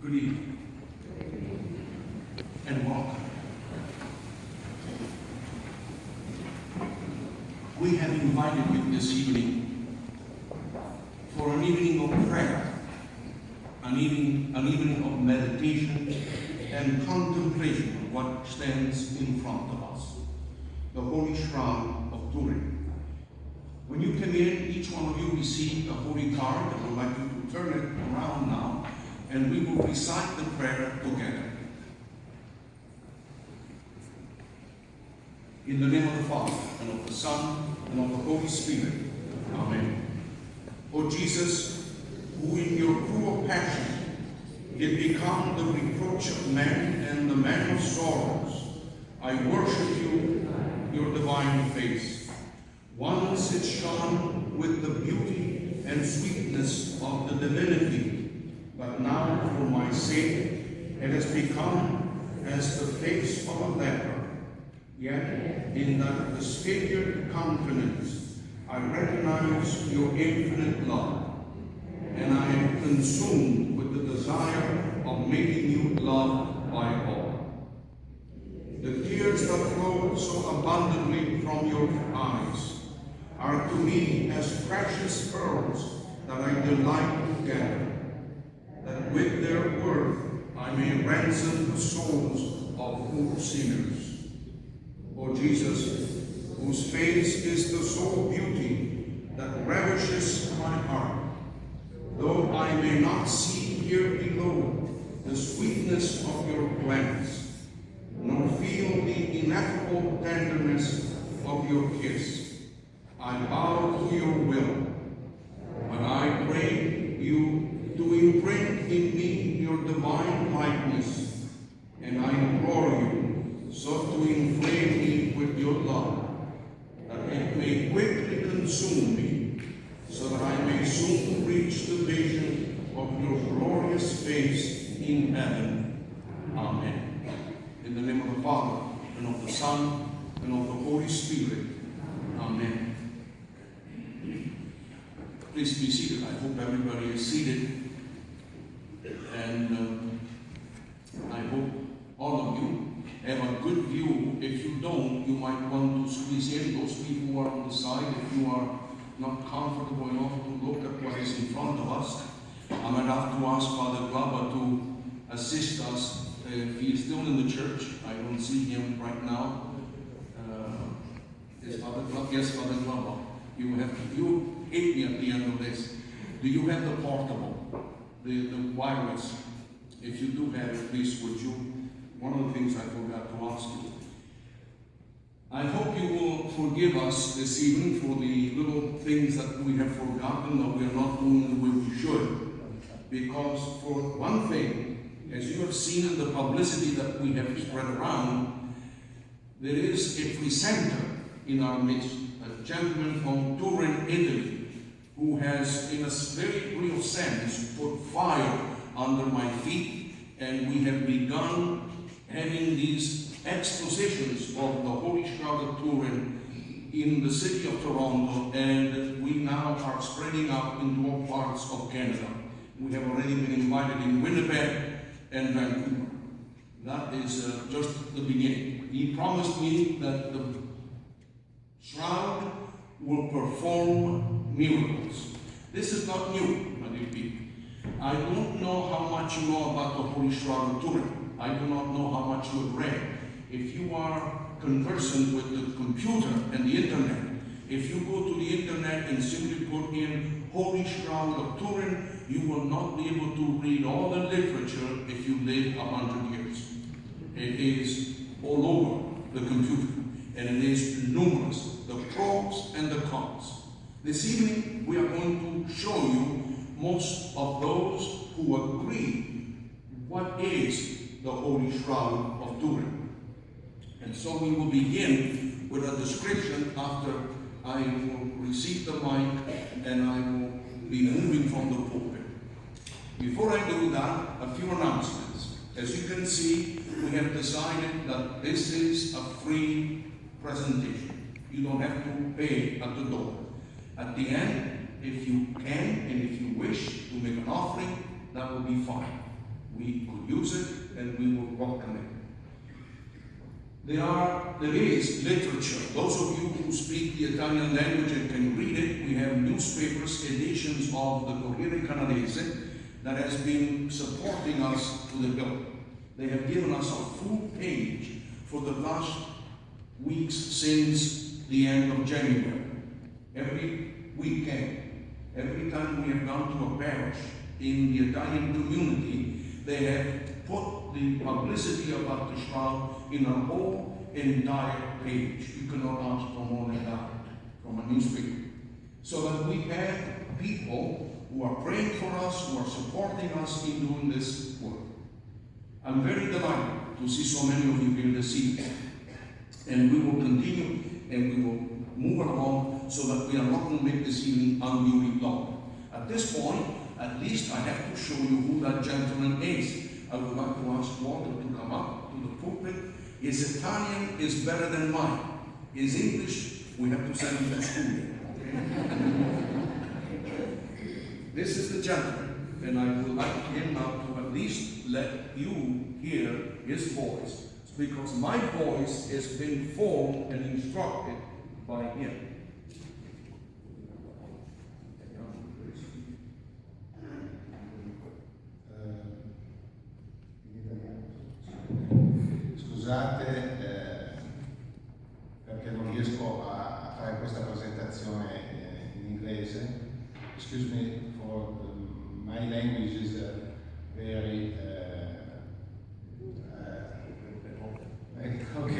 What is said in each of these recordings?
Good evening and welcome. We have invited you this evening for an evening of prayer, an evening of meditation and contemplation of what stands in front of us, the Holy Shroud of Turin. When you come in, each one of you received a holy card. I would like you to turn it around now, and we will recite the prayer together. In the name of the Father, and of the Son, and of the Holy Spirit. Amen. O Jesus, who in your cruel passion did become the reproach of man and the man of sorrows, I worship you, your divine face. Once it shone with the beauty and sweetness of the divinity, but now for my sake it has become as the face of a leper. Yet in that disfigured countenance I recognize your infinite love, and I am consumed with the desire of making you loved by all. The tears that flow so abundantly from your eyes are to me as precious pearls that I delight to gather, that with their worth I may ransom the souls of poor sinners. O Jesus, whose face is the sole beauty that ravishes my heart, though I may not see here below the sweetness of your glance, nor feel the ineffable tenderness of your kiss, I bow to your will, but I pray you to imprint in me your divine likeness, and I implore you so to inflame me with your love, that it may quickly consume me, so that I may soon reach the vision of your glorious face in heaven. Amen. In the name of the Father, and of the Son, and of the Holy Spirit. Amen. Please be seated. I hope everybody is seated. And I hope all of you have a good view. If you don't, you might want to squeeze in. Those people who are on the side, if you are not comfortable enough to look at what is in front of us, I might have to ask Father Glaba to assist us. If he is still in the church, I don't see him right now. Is Father Glaba? Yes, Father Glaba. You hit me at the end of this. Do you have the portable, the wireless? If you do have it, please would you? One of the things I forgot to ask you. I hope you will forgive us this evening for the little things that we have forgotten, that we are not doing the way we should. Because for one thing, as you have seen in the publicity that we have spread around, there is a presenter in our midst, a gentleman from Turin, Italy, who has, in a very real sense, put fire under my feet, and we have begun having these expositions of the Holy Shroud of Turin in the city of Toronto, and we now are spreading out into all parts of Canada. We have already been invited in Winnipeg and Vancouver. That is just the beginning. He promised me that the Shroud will perform miracles. This is not new, my dear people. I don't know how much you know about the Holy Shroud of Turin. I do not know how much you have read. If you are conversant with the computer and the internet, if you go to the internet and simply put in Holy Shroud of Turin, you will not be able to read all the literature if you live 100 years. It is all over the computer, and it is numerous, the pros and the cons. This evening, we are going to show you most of those who agree what is the Holy Shroud of Turin. And so we will begin with a description after I will receive the mic and I will be moving from the pulpit. Before I do that, a few announcements. As you can see, we have decided that this is a free presentation. You don't have to pay at the door. At the end, if you can and if you wish to make an offering, that will be fine. we could use it and we would welcome it. There is literature. Those of you who speak the Italian language and can read it, we have newspapers, editions of the Corriere Canadese that has been supporting us to the hilt. They have given us a full page for the last weeks since the end of January. Every weekend, every time we have gone to a parish in the Italian community, they have put the publicity about the Shroud in a whole entire page. You cannot ask for more than that from a newspaper. So that we have people who are praying for us, who are supporting us in doing this work. I'm very delighted to see so many of you here this evening. And we will continue and we will move along so that we are not going to make this evening unduly long. At this point, at least I have to show you who that gentleman is. I would like to ask Walter to come up to the pulpit. His Italian is better than mine. His English, we have to send him to school. This is the gentleman, and I would like him now to at least let you hear his voice, because my voice has been formed and instructed by him. Scusate perché non riesco a fare questa presentazione in inglese. Excuse me for my language is very ok.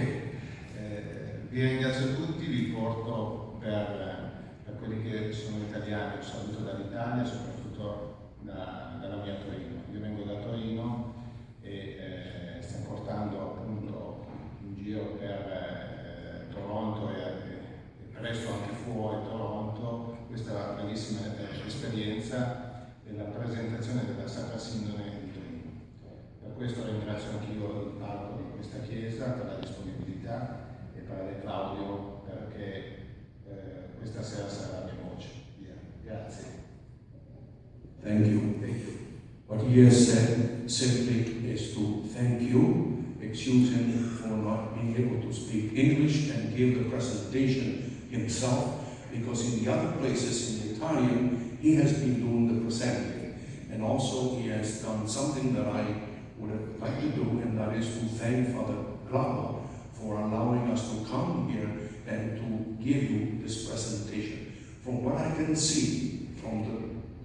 Vi ringrazio tutti, vi porto per quelli che sono italiani, un saluto dall'Italia, soprattutto dalla mia Torino. Io vengo da Torino e stiamo portando appunto in giro per Toronto e presto anche fuori Toronto questa bellissima esperienza della presentazione della Sacra Sindone di Torino. Per questo ringrazio anch'io il parco di questa chiesa per la disponibilità e per Claudio perché questa sera sarà la mia voce. Grazie. Thank you. What he has said simply is to thank you, excuse him for not being able to speak English and give the presentation himself, because in the other places in Italian, he has been doing the presenting. And also he has done something that I would have liked to do, and that is to thank Father Glaba for allowing us to come here and to give you this presentation. From what I can see from the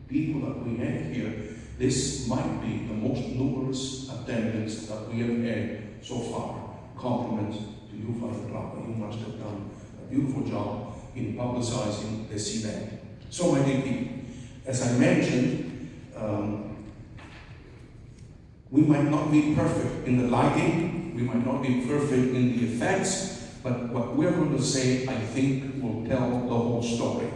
people that we have here, this might be the most numerous attendance that we have had so far. Compliments to you, Father Glaba. You must have done a beautiful job in publicizing this event. So many people. As I mentioned, we might not be perfect in the lighting, we might not be perfect in the effects, but what we're going to say, I think, will tell the whole story.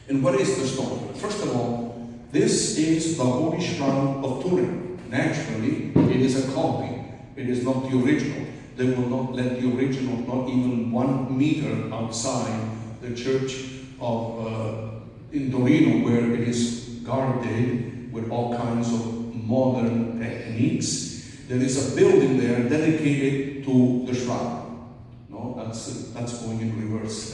And what is the story? First of all, this is the Holy Shroud of Turin. Naturally, it is a copy. It is not the original. They will not let the original, not even 1 meter outside the church of in Torino, where it is guarded with all kinds of modern techniques. There is a building there dedicated to the shroud. No, that's going in reverse.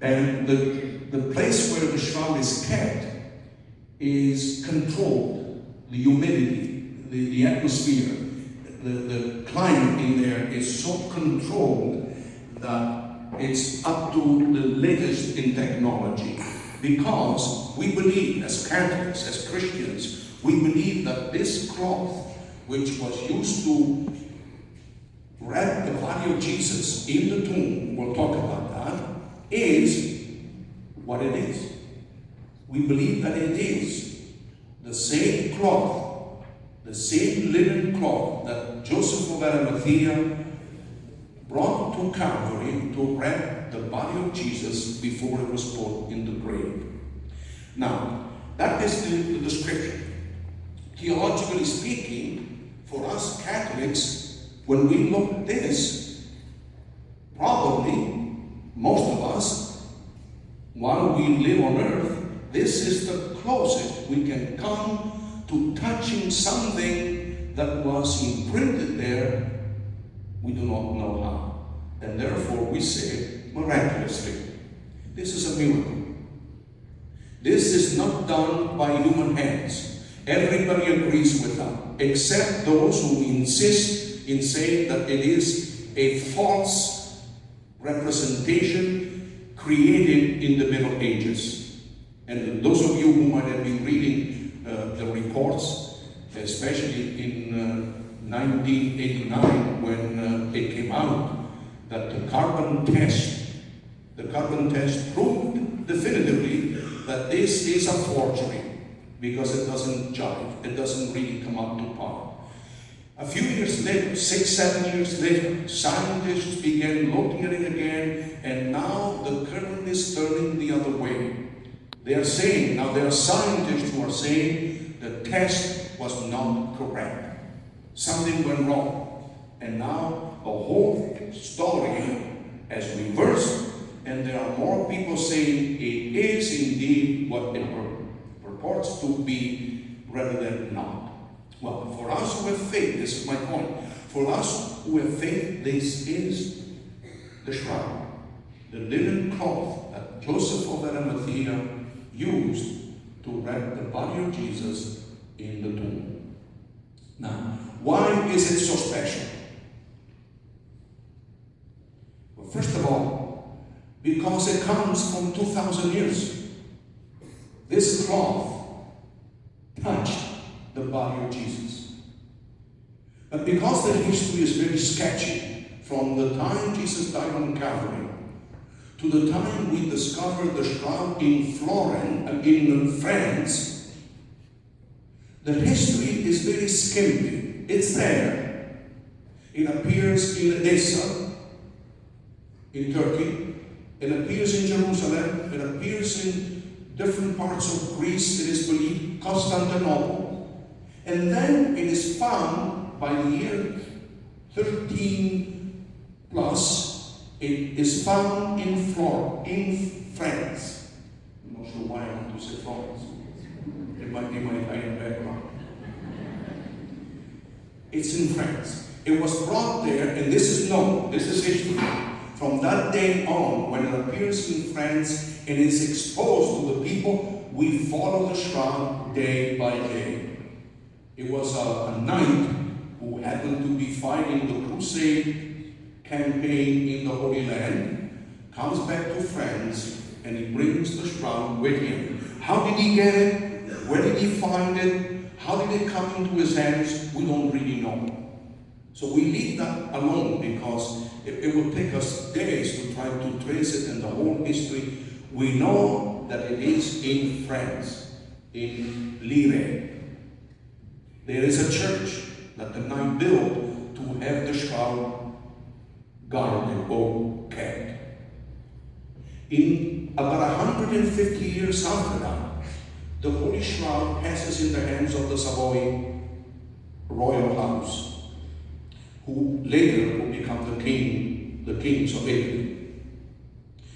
And the place where the shroud is kept is controlled. The humidity, the atmosphere, the climate in there is so controlled that it's up to the latest in technology. Because we believe, as Catholics, as Christians, we believe that this cloth, which was used to wrap the body of Jesus in the tomb, we'll talk about that, is what it is. We believe that it is the same cloth, the same linen cloth that Joseph of Arimathea brought to Calvary to wrap the body of Jesus before it was put in the grave. Now, that is the description. Theologically speaking, for us Catholics, when we look at this, probably most of us, while we live on earth, this is the closest we can come to touching something that was imprinted there, we do not know how. And therefore we say, miraculously. This is a miracle. This is not done by human hands. Everybody agrees with that, except those who insist in saying that it is a false representation created in the Middle Ages. And those of you who might have been reading the reports, especially in 1989 when it came out that the carbon test proved definitively that this is a forgery because it doesn't jive, it doesn't really come up to par. A few years later, 6-7 years later, scientists began looking at it again, and now the current is turning the other way. They are saying, now there are scientists who are saying the test was not correct. Something went wrong. And now the whole story has reversed, and there are more people saying it is indeed what it purports to be rather than not. Well, for us who have faith, this is my point. For us who have faith, this is the shroud, the linen cloth that Joseph of Arimathea used to wrap the body of Jesus in the tomb. Now, why is it so special? Well, first of all, because it comes from 2,000 years. This cloth touched the body of Jesus. But because the history is very sketchy, from the time Jesus died on Calvary to the time we discovered the shroud in Florence, in France, the history is very skimpy. It's there. It appears in Edessa, in Turkey. It appears in Jerusalem. It appears in different parts of Greece, it is believed, Constantinople. And then it is found by the year 13 plus, it is found in France. I'm not sure why I want to say Florence. It might be my Italian background. It's in France. It was brought there, and this is known, this is history. From that day on, when it appears in France and is exposed to the people, we follow the shroud day by day. It was a knight who happened to be fighting the crusade campaign in the Holy Land, comes back to France, and he brings the shroud with him. How did he get it? Where did he find it? How did it come into his hands? We don't really know. So we leave that alone because it will take us days to try to trace it in the whole history. We know that it is in France, in Lille. There is a church that the knight built to have the shroud guarded or kept. In about 150 years after that, the Holy Shroud passes in the hands of the Savoy royal house, who later will become the kings of Italy.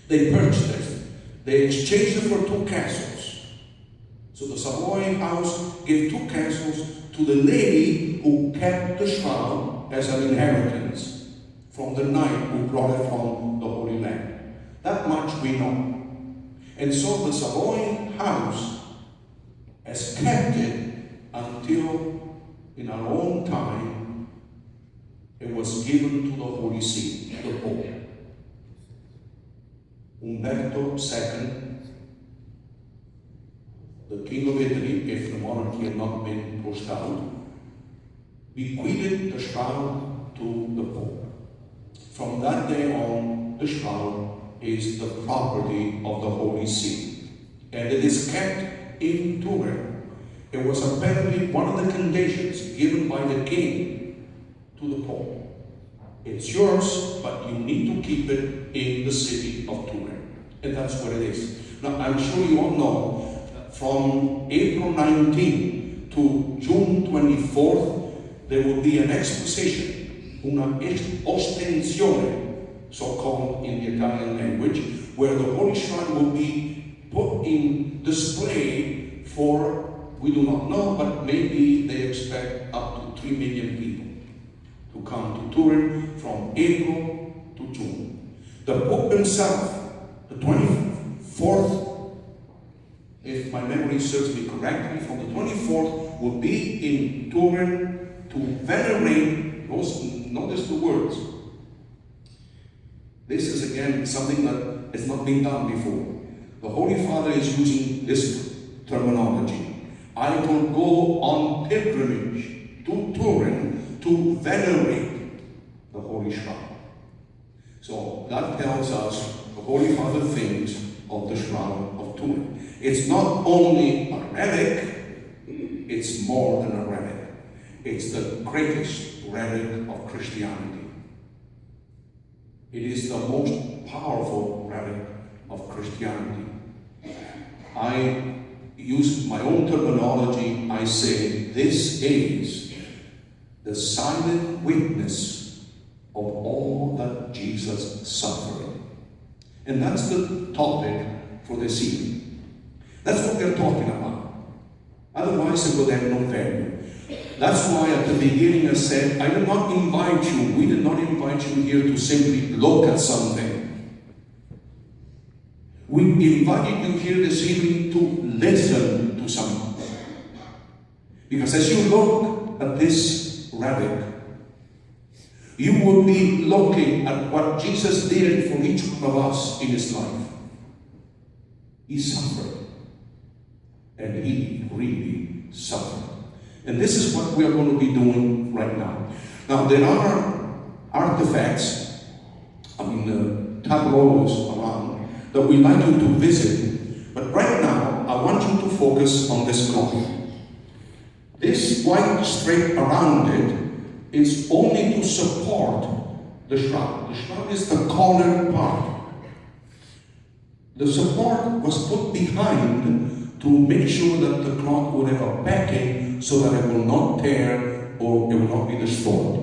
They purchased it. They exchanged it for 2 castles. So the Savoy house gave 2 castles to the lady who kept the shroud as an inheritance from the knight who brought it from the Holy Land. That much we know. And so the Savoy house has kept it until, in our own time, it was given to the Holy See, the Pope. Umberto II, the King of Italy, if the monarchy had not been pushed out, bequeathed the shroud to the Pope. From that day on, the shroud is the property of the Holy See, and it is kept in Turin. It was apparently one of the conditions given by the king to the Pope. It's yours, but you need to keep it in the city of Turin. And that's what it is. Now, I'm sure you all know that from April 19 to June 24th, there will be an exposition, una ostensione, so-called in the Italian language, where the Holy Shroud will be put in display for We do not know, but maybe they expect up to 3 million people to come to Turin from April to June. The Pope himself, the 24th, if my memory serves me correctly, from the 24th will be in Turin to venerate, notice the words. This is again something that has not been done before. The Holy Father is using this terminology. I will go on pilgrimage to Turin to venerate the Holy Shroud. So that tells us the Holy Father thinks of the Shroud of Turin. It's not only a relic, it's more than a relic. It's the greatest relic of Christianity. It is the most powerful relic of Christianity. I use my own terminology. I say this is the silent witness of all that Jesus suffered. And that's the topic for this evening. That's what we're talking about. Otherwise it would have no value. That's why at the beginning I said, I did not invite you, we did not invite you here to simply look at something. We invited you here this evening to listen to something. Because as you look at this relic, you will be looking at what Jesus did for each one of us in his life. He suffered. And he really suffered. And this is what we are going to be doing right now. Now, there are artifacts, tableaus around that we'd like you to visit. But right now, I want you to focus on this cloth. This white strip around it is only to support the shroud. The shroud is the corner part. The support was put behind to make sure that the cloth would have a backing so that it will not tear or it will not be destroyed.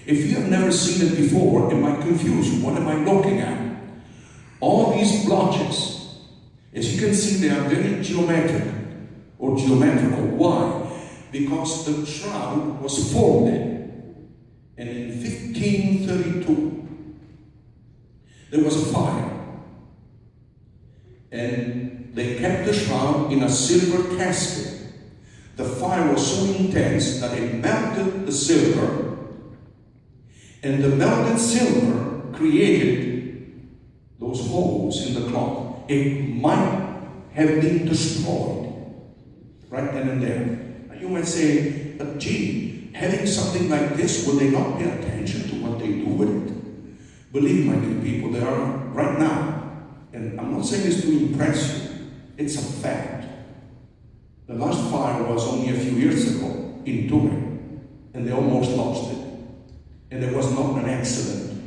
If you have never seen it before, it might confuse you. What am I looking at? All these blotches, as you can see, they are very geometric or geometrical. Why? Because the shroud was folded. And in 1532, there was a fire. And they kept the shroud in a silver casket. The fire was so intense that it melted the silver, and the melted silver created those holes in the cloth. It might have been destroyed right then and there. And you might say, but gee, having something like this, will they not pay attention to what they do with it? Believe my dear people, they are right now, and I'm not saying this to impress you, it's a fact. The last fire was only a few years ago in Turin, and they almost lost it. And it was not an accident.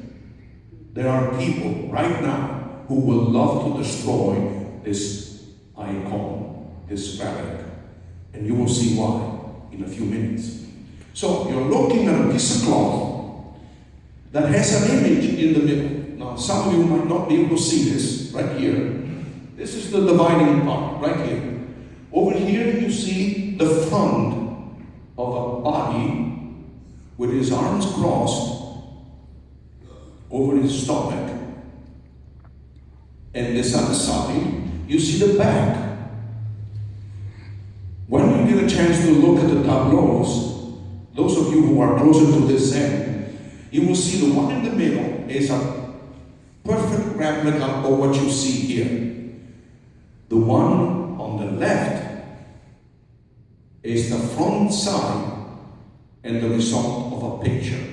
There are people right now who will love to destroy this icon, this relic. And you will see why in a few minutes. So you're looking at a piece of cloth that has an image in the middle. Now some of you might not be able to see this right here. This is the dividing part right here. Over here you see the front of a body with his arms crossed over his stomach. And this other side, you see the back. When you get a chance to look at the tableaus, those of you who are closer to this end, you will see the one in the middle is a perfect replica of what you see here. The one on the left is the front side and the result of a picture.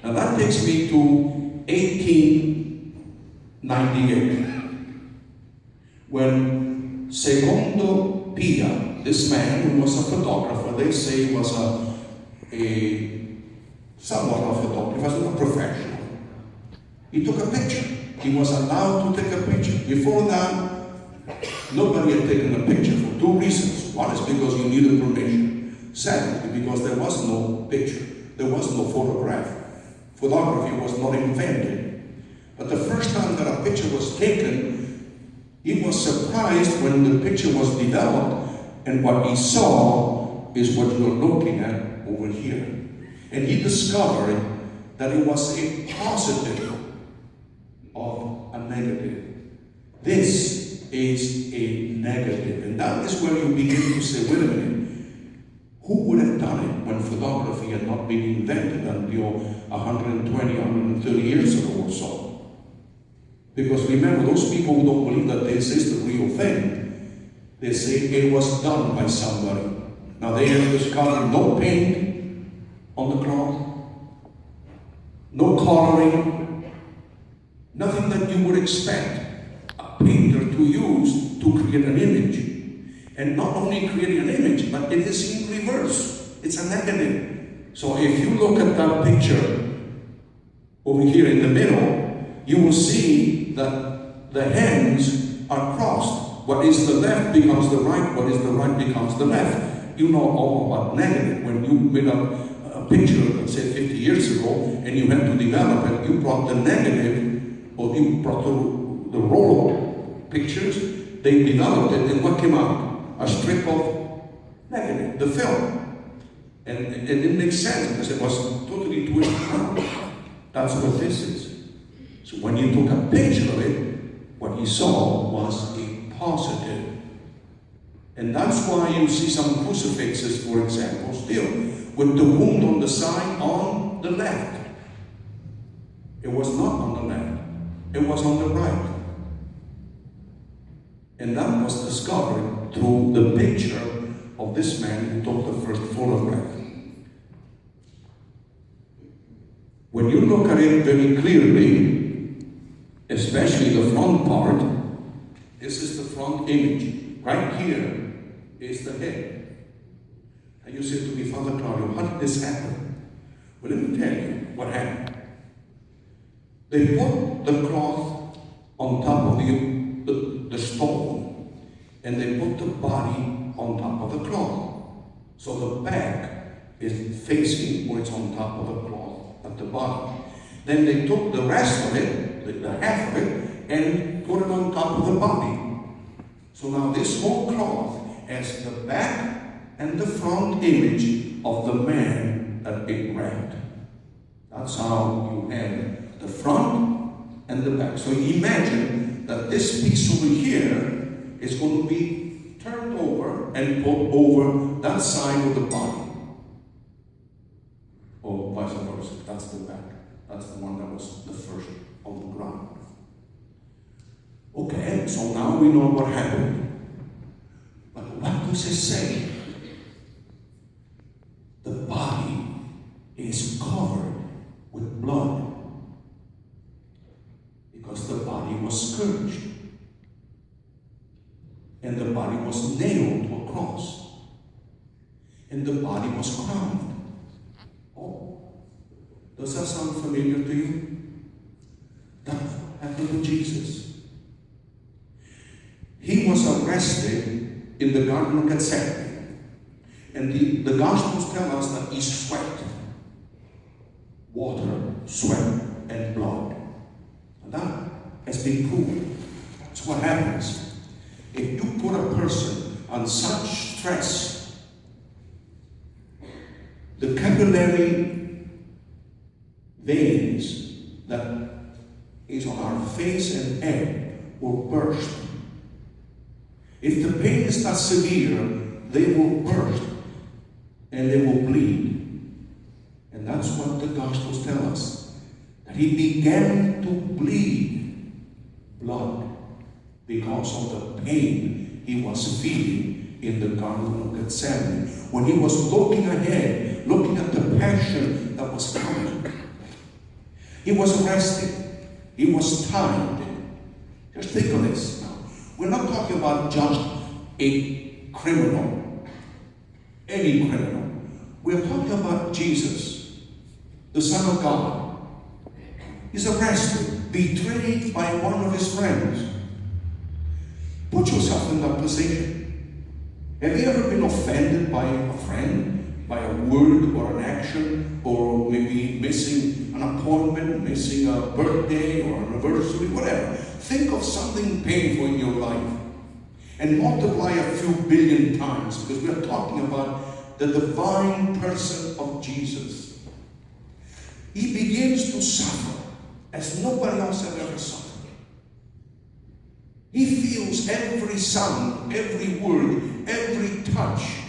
Now that takes me to 1898, when Secondo Pia, this man who was a photographer, they say he was somewhat of a photographer, he was not professional. He took a picture. He was allowed to take a picture. Before that, nobody had taken a picture for two reasons. One is because you needed permission. Secondly, because there was no picture. There was no photograph. Photography was not invented. But the first time that a picture was taken, he was surprised when the picture was developed And what he saw is what you're looking at over here. And he discovered that it was a positive of a negative. This is a negative. And that is where you begin to say, wait a minute, who would have done it when photography had not been invented until 120, 130 years ago or so? Because remember, those people who don't believe that this is the real thing, they say it was done by somebody. Now they have discovered no paint on the cloth, no coloring, nothing that you would expect a painter to use to create an image. And not only creating an image, but it is in reverse. It's a negative. So if you look at that picture over here in the middle, you will see that the hands are crossed. What is the left becomes the right, what is the right becomes the left. You know all about negative. When you made a picture, let's say 50 years ago, and you had to develop it, you brought the negative, or you brought the roll of pictures, they developed it, and what came out? A strip of negative, the film. And it didn't make sense because it was totally twisted around. That's what this is. So when you took a picture of it, what you saw was a positive. And that's why you see some crucifixes, for example, still, with the wound on the side on the left. It was not on the left. It was on the right. And that was discovered through the picture of this man who took the first photograph. When you look at it very clearly, especially the front part, this is the front image. Right here is the head. And you say to me, Father Claudio, how did this happen? Well, let me tell you what happened. They put the cloth on top of the stone, and they put the body on top of the cloth. So the back is facing where it's on top of the cloth at the bottom. Then they took the rest of it, the half of it, and put it on top of the body. So now this whole cloth has the back and the front image of the man that it wrapped. That's how you have the front and the back. So imagine that this piece over here is going to be turned over and put over that side of the body. Or vice versa. That's the back. That's the one that was the first on the ground. Okay, so now we know what happened. But what does it say? The body is covered with blood because the body was scourged and the body was nailed to a cross and the body was crowned. Oh, does that sound familiar to you? That happened to Jesus. He was arrested in the Garden of Gethsemane. And the Gospels tell us that he sweat. Water, sweat, and blood. And that has been proven. That's what happens. If you put a person on such stress, the capillary veins that is on our face and head will burst. If the pain is not severe, they will burst and they will bleed. And that's what the Gospels tell us. That he began to bleed blood because of the pain he was feeling in the Garden of Gethsemane. When he was looking ahead, looking at the passion that was coming. He was arrested. He was tied. Just think of this now. We're not talking about just a criminal, any criminal. We're talking about Jesus, the Son of God. He's arrested, betrayed by one of his friends. Put yourself in that position. Have you ever been offended by a friend, by a word or an action, or maybe missing an appointment, missing a birthday or an anniversary, whatever? Think of something painful in your life. and multiply a few billion times, because we are talking about the divine person of Jesus. He begins to suffer as nobody else has ever suffered. He feels every sound, every word, every touch.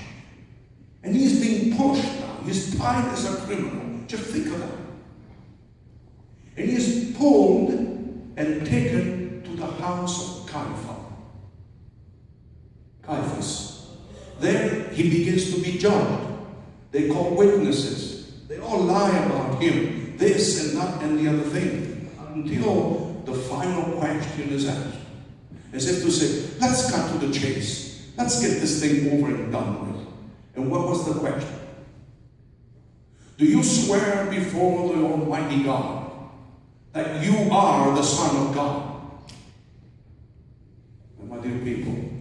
And he's being pushed now. He's tied as a criminal. Just think of that. And he is pulled and taken to the house of Caiaphas. There he begins to be judged. They call witnesses. They all lie about him. This and that and the other thing. Until the final question is asked. As if to say, let's cut to the chase. Let's get this thing over and done with. And what was the question? Do you swear before the Almighty God that you are the Son of God? And my dear people,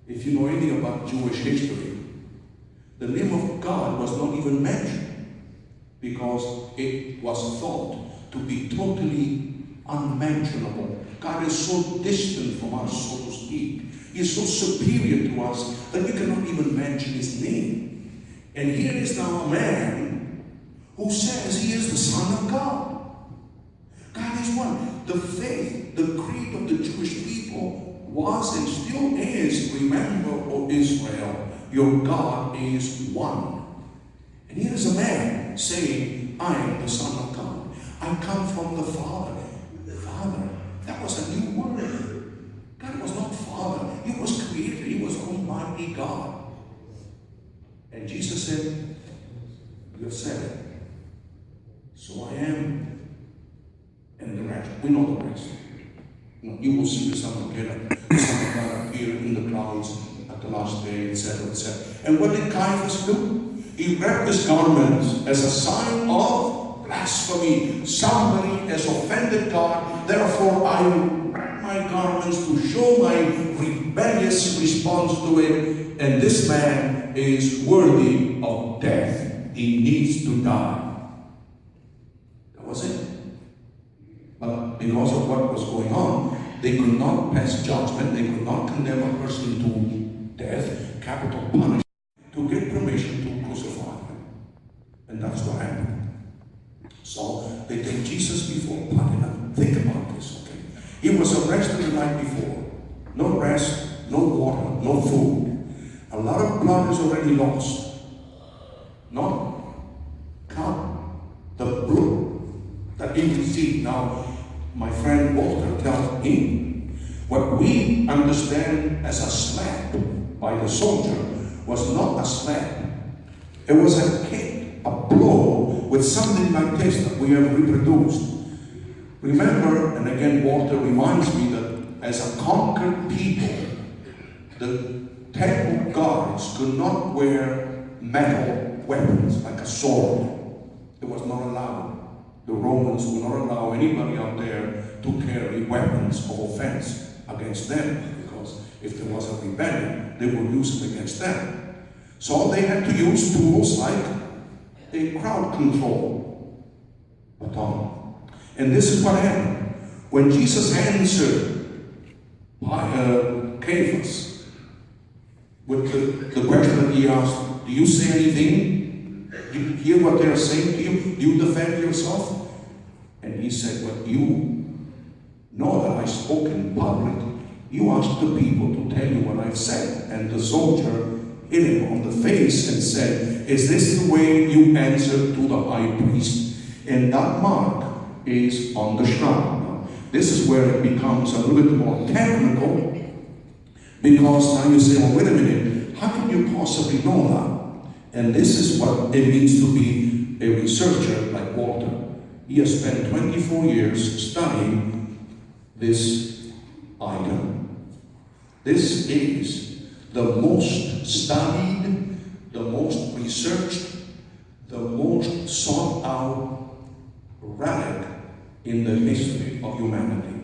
if you know anything about Jewish history, the name of God was not even mentioned because it was thought to be totally unmentionable. God is so distant from us, so to speak. He is so superior to us that we cannot even mention his name. And here is now a man who says he is the Son of God. God is one. The faith, the creed of the Jewish people was and still is, remember, O Israel, your God is one. And here is a man saying, I am the Son of God. I come from the Father. Father, that was a new word. God was not Father. He was Creator. He was Almighty God. And Jesus said, you have said it. So I am. And the rest. We know the rest. You will see the Son of God appear in the clouds at the last day, etc., etc. And what did Caiaphas do? He wrapped his garments as a sign of blasphemy. Somebody has offended God, therefore I will wrap my garments to show my rebellious response to it. And this man is worthy of death. He needs to die. That was it. But because of what was going on, they could not pass judgment. They could not condemn a person to death, capital punishment, to get permission to crucify him. And that's what happened. So they take Jesus before Pilate. Think about this, okay? He was arrested the night before. No rest, no water, no food. A lot of blood is already lost. No count the blood that he received. Now, my friend Walter tells him what we understand as a slap by the soldier was not a slap. It was a kick, a blow with something like this that we have reproduced. Remember, and again Walter reminds me that as a conquered people, the temple guards could not wear metal weapons like a sword. It was not allowed. The Romans would not allow anybody out there to carry weapons of offense against them, because if there was a rebellion, they would use it against them. So they had to use tools like a crowd control baton. And this is what happened. When Jesus answered Caiaphas with the question that he asked, do you say anything? Do you hear what they're saying to you? Do you defend yourself? And he said, well, you know that I spoke in public. You asked the people to tell you what I've said. And the soldier hit him on the face and said, is this the way you answer to the high priest? And that mark is on the shroud. Now, this is where it becomes a little bit more technical, because now you say, well, wait a minute, how can you possibly know that? And this is what it means to be a researcher like Walter. He has spent 24 years studying this item. This is the most studied, the most researched, the most sought out relic in the history of humanity.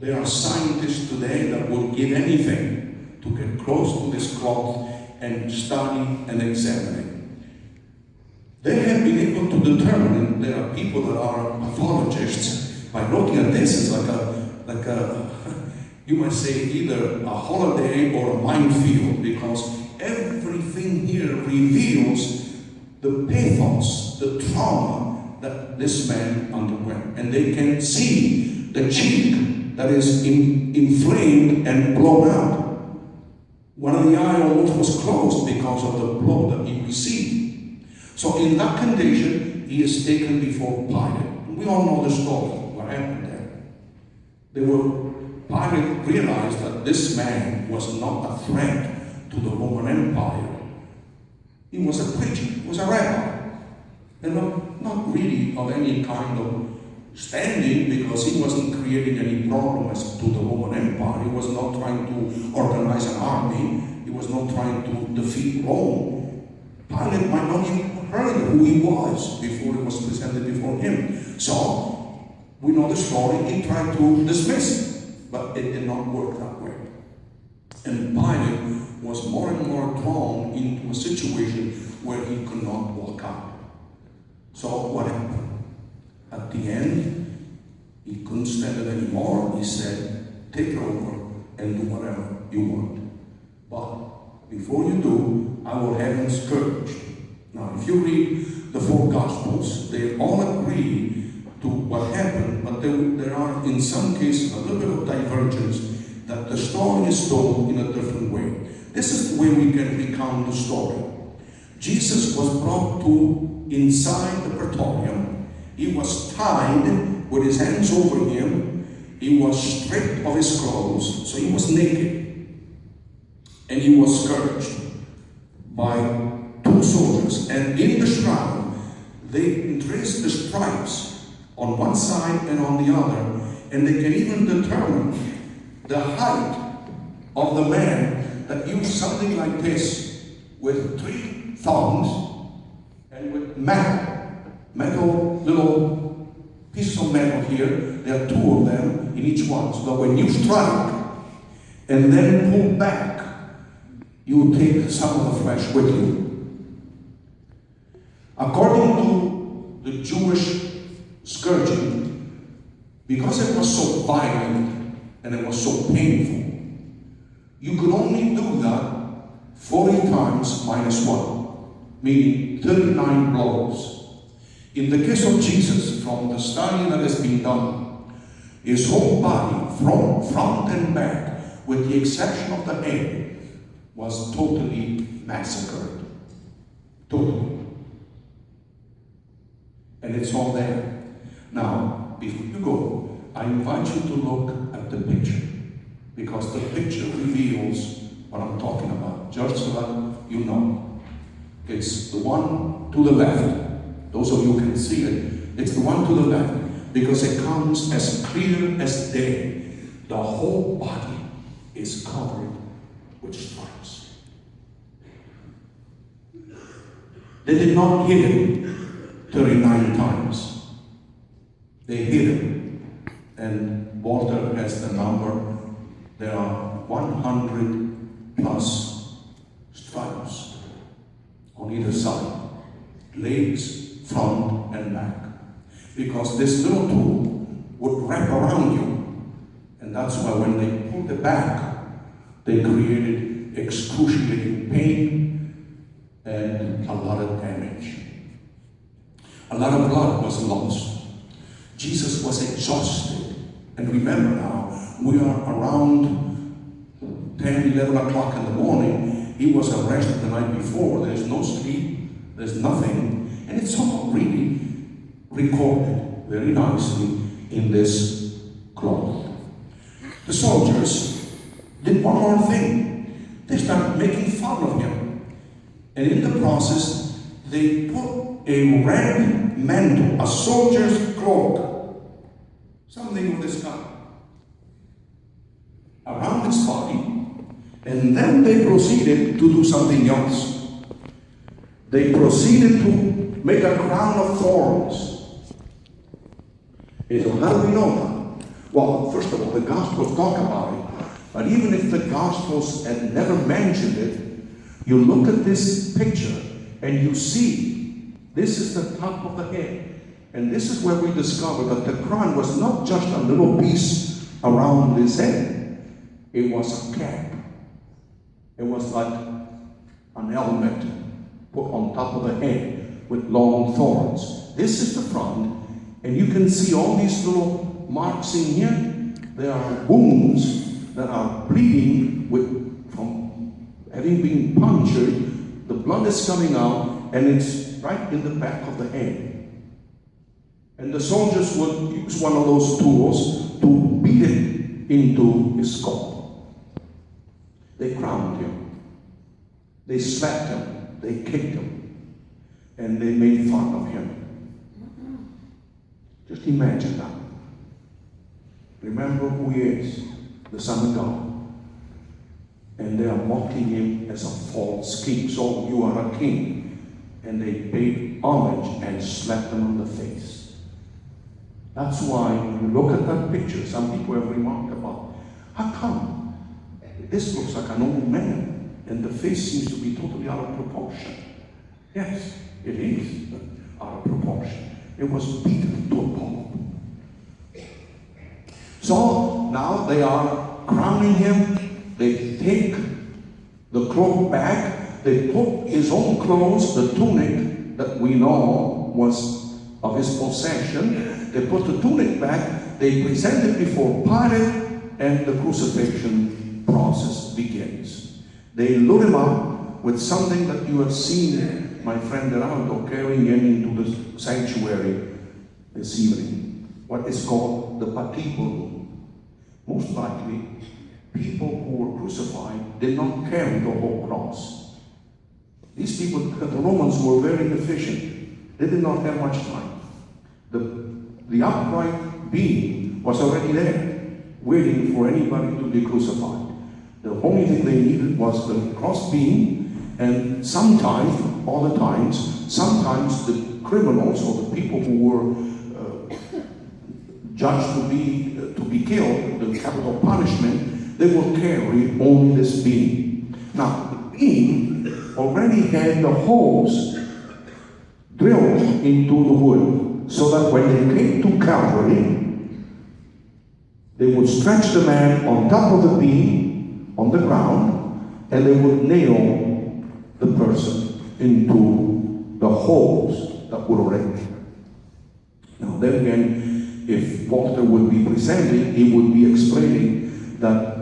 There are scientists today that would give anything to get close to this cloth and study and examine it. They have been able to determine, and there are people that are pathologists, by looking at this, it's like a you might say, either a holiday or a minefield, because everything here reveals the pathos, the trauma that this man underwent. And they can see the cheek that is inflamed and blown out. One of the eye almost was closed because of the blow that he received. So in that condition, he is taken before Pilate. We all know the story, what happened there. Pilate realized that this man was not a threat to the Roman Empire. He was a preacher, he was a rabbi, and not really of any kind of standing, because he wasn't creating any problems to the Roman Empire. He was not trying to organize an army. He was not trying to defeat Rome. Pilate might not even have heard who he was before he was presented before him. So, we know the story. He tried to dismiss it, but it did not work that way. And Pilate was more and more thrown into a situation where he could not walk out. So, what happened? At the end, he couldn't stand it anymore. He said, take it over and do whatever you want. But before you do, I will have him scourged. Now, if you read the 4 Gospels, they all agree to what happened, but there are, in some cases, a little bit of divergence that the story is told in a different way. This is the way we can recount the story. Jesus was brought to inside the praetorium. He was tied with his hands over him. He was stripped of his clothes, so he was naked. And he was scourged by 2 soldiers. And in the shroud, they traced the stripes on one side and on the other. And they can even determine the height of the man that used something like this, with 3 thongs and with metal, little pieces of metal here. There are 2 of them in each one. So that when you strike and then pull back, you take some of the flesh with you. According to the Jewish scourging, because it was so violent and it was so painful, you could only do that 40 times minus 1, meaning 39 blows. In the case of Jesus, from the study that has been done, his whole body, from front and back, with the exception of the head, was totally massacred. Totally. And it's all there. Now, before you go, I invite you to look at the picture, because the picture reveals what I'm talking about. Just so that you know. It's the one to the left. Those of you who can see it, it's the one to the left, because it comes as clear as day. The whole body is covered with stripes. They did not hit him 39 times. They hit him, and Walter has the number. There are 100 plus stripes on either side, legs, front and back, because this little tool would wrap around you, and that's why when they pulled it back, they created excruciating pain and a lot of damage. A lot of blood was lost. Jesus was exhausted, and remember now, we are around 10, 11 o'clock in the morning. He was arrested the night before. There's no sleep, there's nothing. And it's all really recorded very nicely in this cloth. The soldiers did one more thing. They started making fun of him. And in the process, they put a red mantle, a soldier's cloak, something of this kind, around his body. And then they proceeded to do something else. They proceeded to make a crown of thorns. And so how do we know that? Well, first of all, the Gospels talk about it. But even if the Gospels had never mentioned it, you look at this picture and you see this is the top of the head. And this is where we discover that the crown was not just a little piece around his head. It was a cap. It was like an helmet put on top of the head with long thorns. This is the front, and you can see all these little marks in here. There are wounds that are bleeding from having been punctured. The blood is coming out, and it's right in the back of the head. And the soldiers would use one of those tools to beat it into his skull. They crowned him. They slapped him. They kicked him. And they made fun of him. Just imagine that. Remember who he is, the Son of God. And they are mocking him as a false king. So you are a king. And they paid homage and slapped him on the face. That's why when you look at that picture, some people have remarked about, how come this looks like an old man and the face seems to be totally out of proportion? Yes, it is out of proportion. It was beaten to a pulp. So now they are crowning him. They take the cloak back. They put his own clothes, the tunic that we know was of his possession. They put the tunic back. They present it before Pilate, and the crucifixion process begins. They load him up with something that you have seen my friend Geraldo carrying him into the sanctuary this evening. What is called the patibulum. Most likely, people who were crucified did not carry the whole cross. These people, the Romans, were very efficient. They did not have much time. The upright beam was already there, waiting for anybody to be crucified. The only thing they needed was the cross beam, and sometimes, all the times, sometimes the criminals or the people who were judged to be killed, the capital punishment, they will carry only this beam. Now, the beam already had the holes drilled into the wood, so that when they came to Calvary, they would stretch the man on top of the beam, on the ground, and they would nail the person into the holes that were already there. Now, then again, if Walter would be presenting, he would be explaining that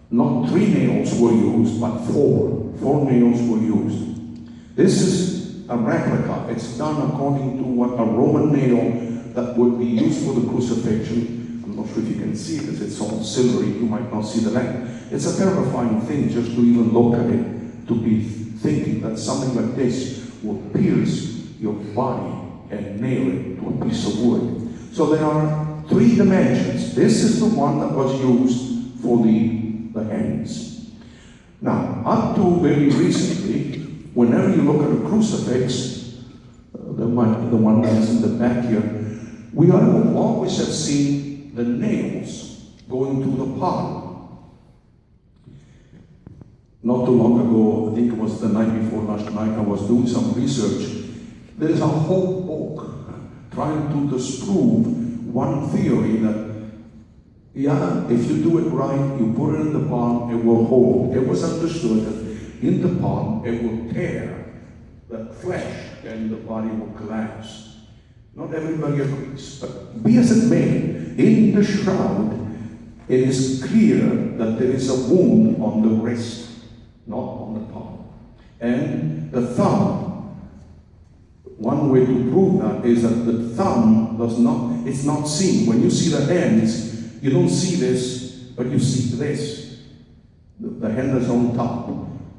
not 3 nails were used, but 4. 4 nails were used. This is a replica. It's done according to what a Roman nail that would be used for the crucifixion. I'm not sure if you can see it because it's all silvery. You might not see the length. It's a terrifying thing just to even look at it, to be thinking that something like this will pierce your body and nail it to a piece of wood. So there are 3 dimensions. This is the one that was used for the hands. Now, up to very recently, whenever you look at a crucifix, the one that's in the back here, we always have seen the nails going to the palm. Not too long ago, I think it was the night before last night, I was doing some research. There is a whole book trying to disprove one theory that, yeah, if you do it right, you put it in the palm, it will hold. It was understood that in the palm, it will tear the flesh and the body will collapse. Not everybody agrees, but be as it may, in the shroud, it is clear that there is a wound on the wrist, not on the palm. And the thumb, one way to prove that is that the thumb it's not seen. When you see the hands, you don't see this, but you see this. The hand is on top.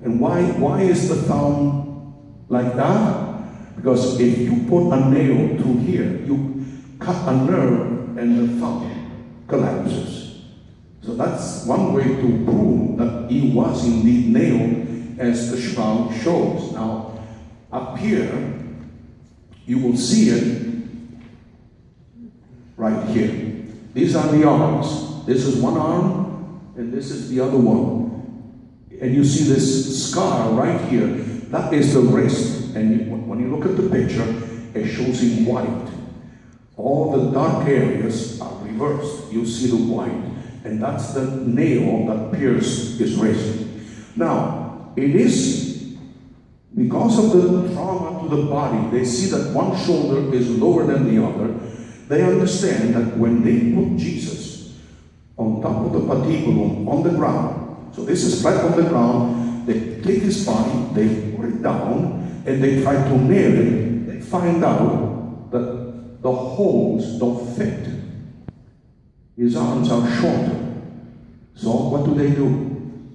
And why is the thumb like that? Because if you put a nail through here, you cut a nerve and the thumb collapses. So that's one way to prove that he was indeed nailed, as the shroud shows. Now, up here, you will see it right here. These are the arms. This is one arm, and this is the other one. And you see this scar right here. That is the wrist. And when you look at the picture, it shows in white. All the dark areas are reversed. You see the white. And that's the nail that pierced his wrist. Now, it is because of the trauma to the body, they see that one shoulder is lower than the other. They understand that when they put Jesus on top of the patibulum, on the ground, so this is flat on the ground, they take his body, they put it down, and they try to nail it. They find out that the holes don't fit. His arms are shorter. So what do?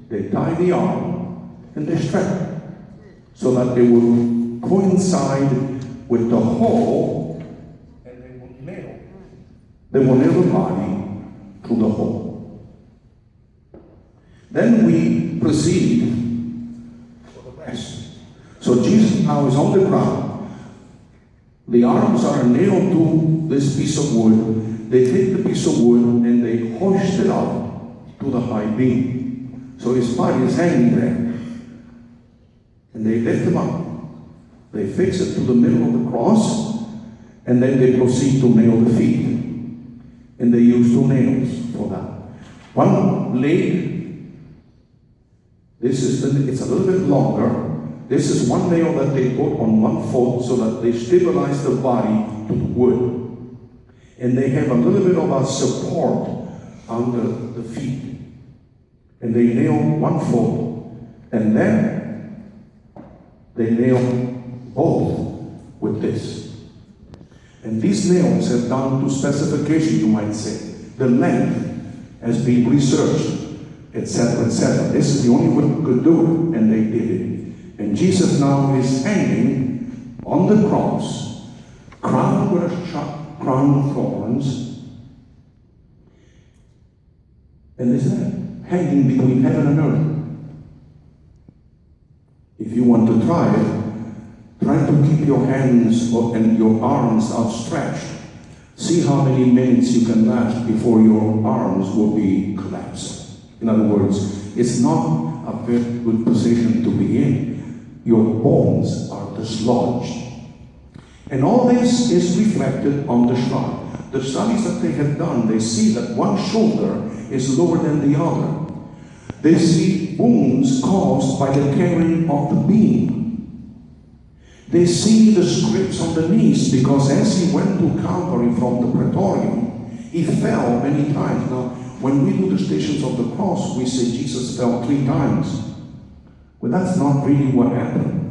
They tie the arm and they strap it so that they will coincide with the hole, and they will nail. They will nail the body through the hole. Then we proceed for the rest. So Jesus now is on the ground. The arms are nailed to this piece of wood. They take the piece of wood and they hoist it up to the high beam. So his body is hanging there. And they lift him up. They fix it to the middle of the cross, and then they proceed to nail the feet. And they use 2 nails for that. One leg, it's a little bit longer. This is one nail that they put on one foot so that they stabilize the body to the wood. And they have a little bit of a support under the feet. And they nail one foot, and then they nail both with this. And these nails have down to specification, you might say. The length has been researched, etc., etc. This is the only way we could do it, and they did it. And Jesus now is hanging on the cross, crowned with a sharp crown of thorns, and is hanging between heaven and earth. If you want to try it, try to keep your hands and your arms outstretched. See how many minutes you can last before your arms will be collapsed. In other words, it's not a very good position to be in. Your bones are dislodged. And all this is reflected on the shroud. The studies that they have done, they see that one shoulder is lower than the other. They see wounds caused by the carrying of the beam. They see the scripts on the knees, because as he went to Calvary from the Praetorium, he fell many times. Now, when we do the Stations of the Cross, we say Jesus fell 3 times. Well, that's not really what happened.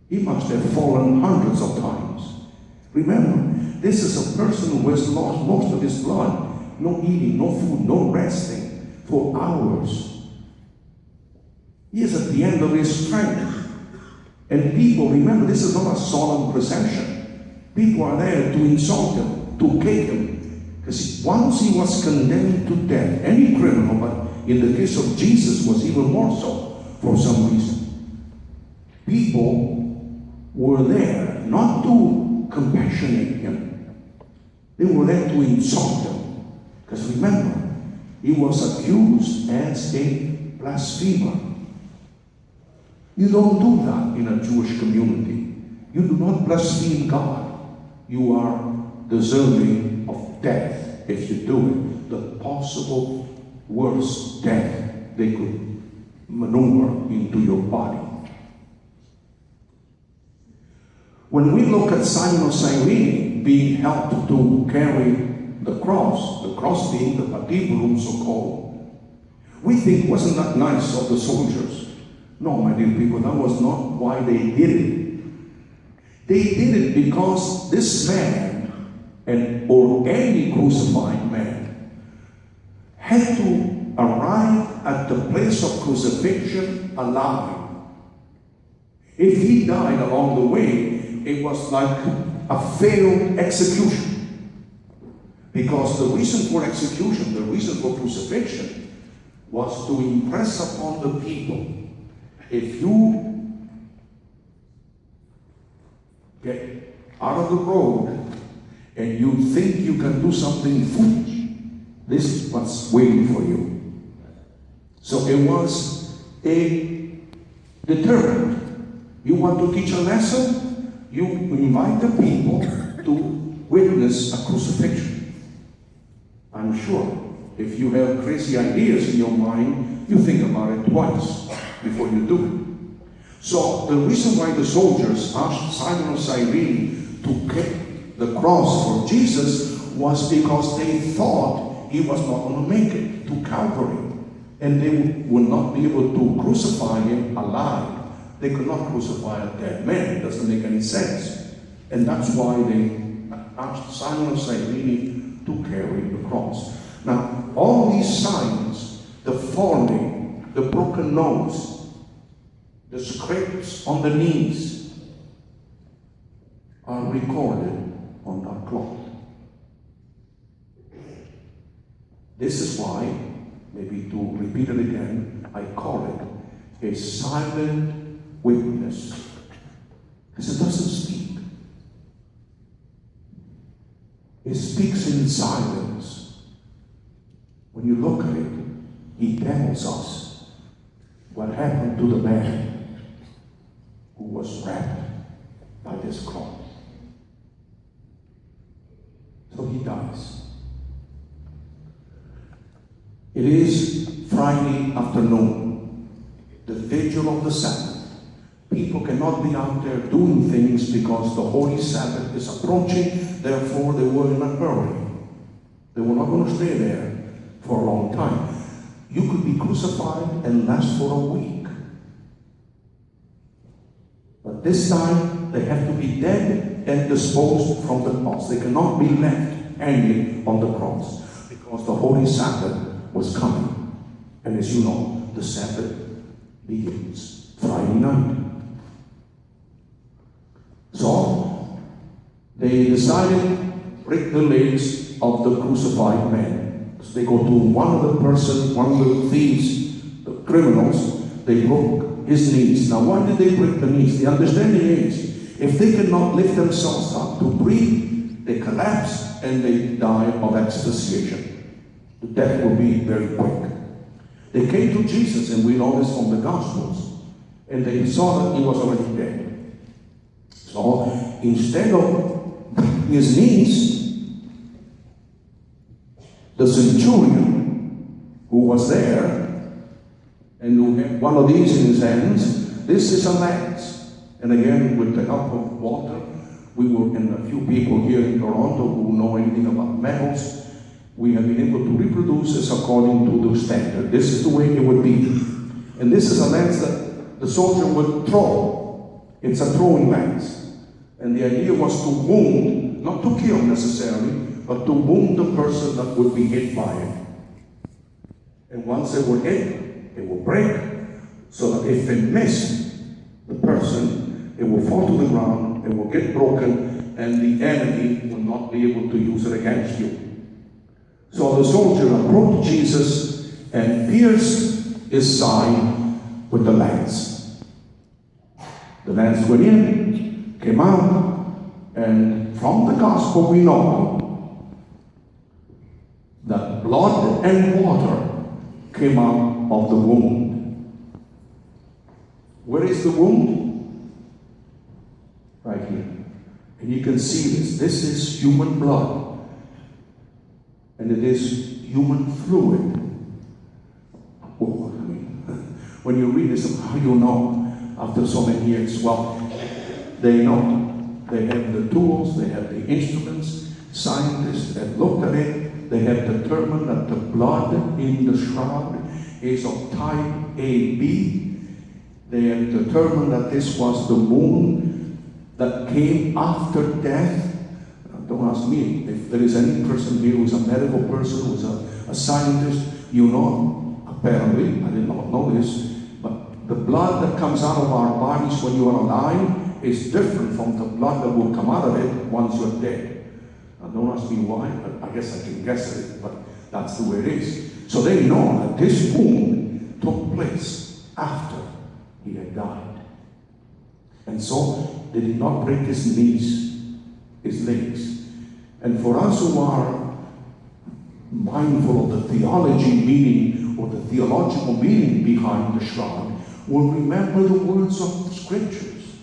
He must have fallen hundreds of times. Remember, this is a person who has lost most of his blood. No eating, no food, no resting for hours. He is at the end of his strength. And people, remember, this is not a solemn procession. People are there to insult him, to kick him. Because once he was condemned to death, any criminal, but in the case of Jesus was even more so for some reason. People were there not to compassionate him. They were there to insult him. Because remember, he was accused as a blasphemer. You don't do that in a Jewish community. You do not blaspheme God. You are deserving of death if you do it. The possible worst death they could maneuver into your body. When we look at Simon of Cyrene being helped to carry the cross being the patibulum so-called, we think, wasn't that nice of the soldiers? No, my dear people, that was not why they did it. They did it because this man, or any crucified man, had to arrive at the place of crucifixion alive. If he died along the way, it was like a failed execution. Because the reason for execution, the reason for crucifixion, was to impress upon the people, if you get out of the road and you think you can do something foolish, this is what's waiting for you. So it was a deterrent. You want to teach a lesson? You invite the people to witness a crucifixion. I'm sure if you have crazy ideas in your mind, you think about it twice before you do it. So the reason why the soldiers asked Simon of Cyrene to get the cross for Jesus was because they thought he was not going to make it to Calvary. And they would not be able to crucify him alive. They could not crucify a dead man. It doesn't make any sense. And that's why they asked Simon of Cyrene to carry the cross. Now, all these signs, the falling, the broken nose, the scrapes on the knees, are recorded on that cloth. This is why, maybe to repeat it again, I call it a silent witness. Because it doesn't speak. It speaks in silence. When you look at it, he tells us what happened to the man who was wrapped by this cloth. So he dies. It is Friday afternoon, the vigil of the Sabbath. People cannot be out there doing things because the Holy Sabbath is approaching, therefore they were in a hurry. They were not going to stay there for a long time. You could be crucified and last for a week. But this time, they have to be dead and disposed from the cross. They cannot be left hanging on the cross because the Holy Sabbath was coming. And as you know, the Sabbath begins Friday night. So, they decided to break the legs of the crucified man. So they go to one of the thieves, the criminals, they broke his knees. Now why did they break the knees? The understanding is, if they cannot lift themselves up to breathe, they collapse and they die of asphyxiation. The death will be very quick. They came to Jesus, and we know this from the Gospels, and they saw that he was already dead. So instead of his knees, the centurion who was there and who had one of these in his hands, this is a lance. And again, with the help of Walter, we were, and a few people here in Toronto who know anything about metals, we have been able to reproduce this according to the standard. This is the way it would be. And this is a lance that the soldier would throw. It's a throwing lance. And the idea was to wound, not to kill necessarily, but to wound the person that would be hit by it. And once they were hit, it will break, so that if they miss the person, it will fall to the ground, it will get broken, and the enemy will not be able to use it against you. So the soldier approached Jesus and pierced his side with the lance. The lance went in, came out, and from the gospel we know that blood and water came out of the wound. Where is the wound? Right here. And you can see this. This is human blood. And it is human fluid. Oh, I mean, when you read this, how do you know after so many years? Well, they know. They have the tools, they have the instruments. Scientists have looked at it. They have determined that the blood in the shroud is of type AB. They have determined that this was the wound that came after death. Don't ask me if there is any person here who is a medical person, who is a scientist. You know, apparently, I did not know this, but the blood that comes out of our bodies when you are alive is different from the blood that will come out of it once you're dead. Now, don't ask me why, but I guess I can guess at it, but that's the way it is. So they know that this wound took place after he had died. And so they did not break his knees, his legs. And for us who are mindful of the theology meaning or the theological meaning behind the shroud, will remember the words of the scriptures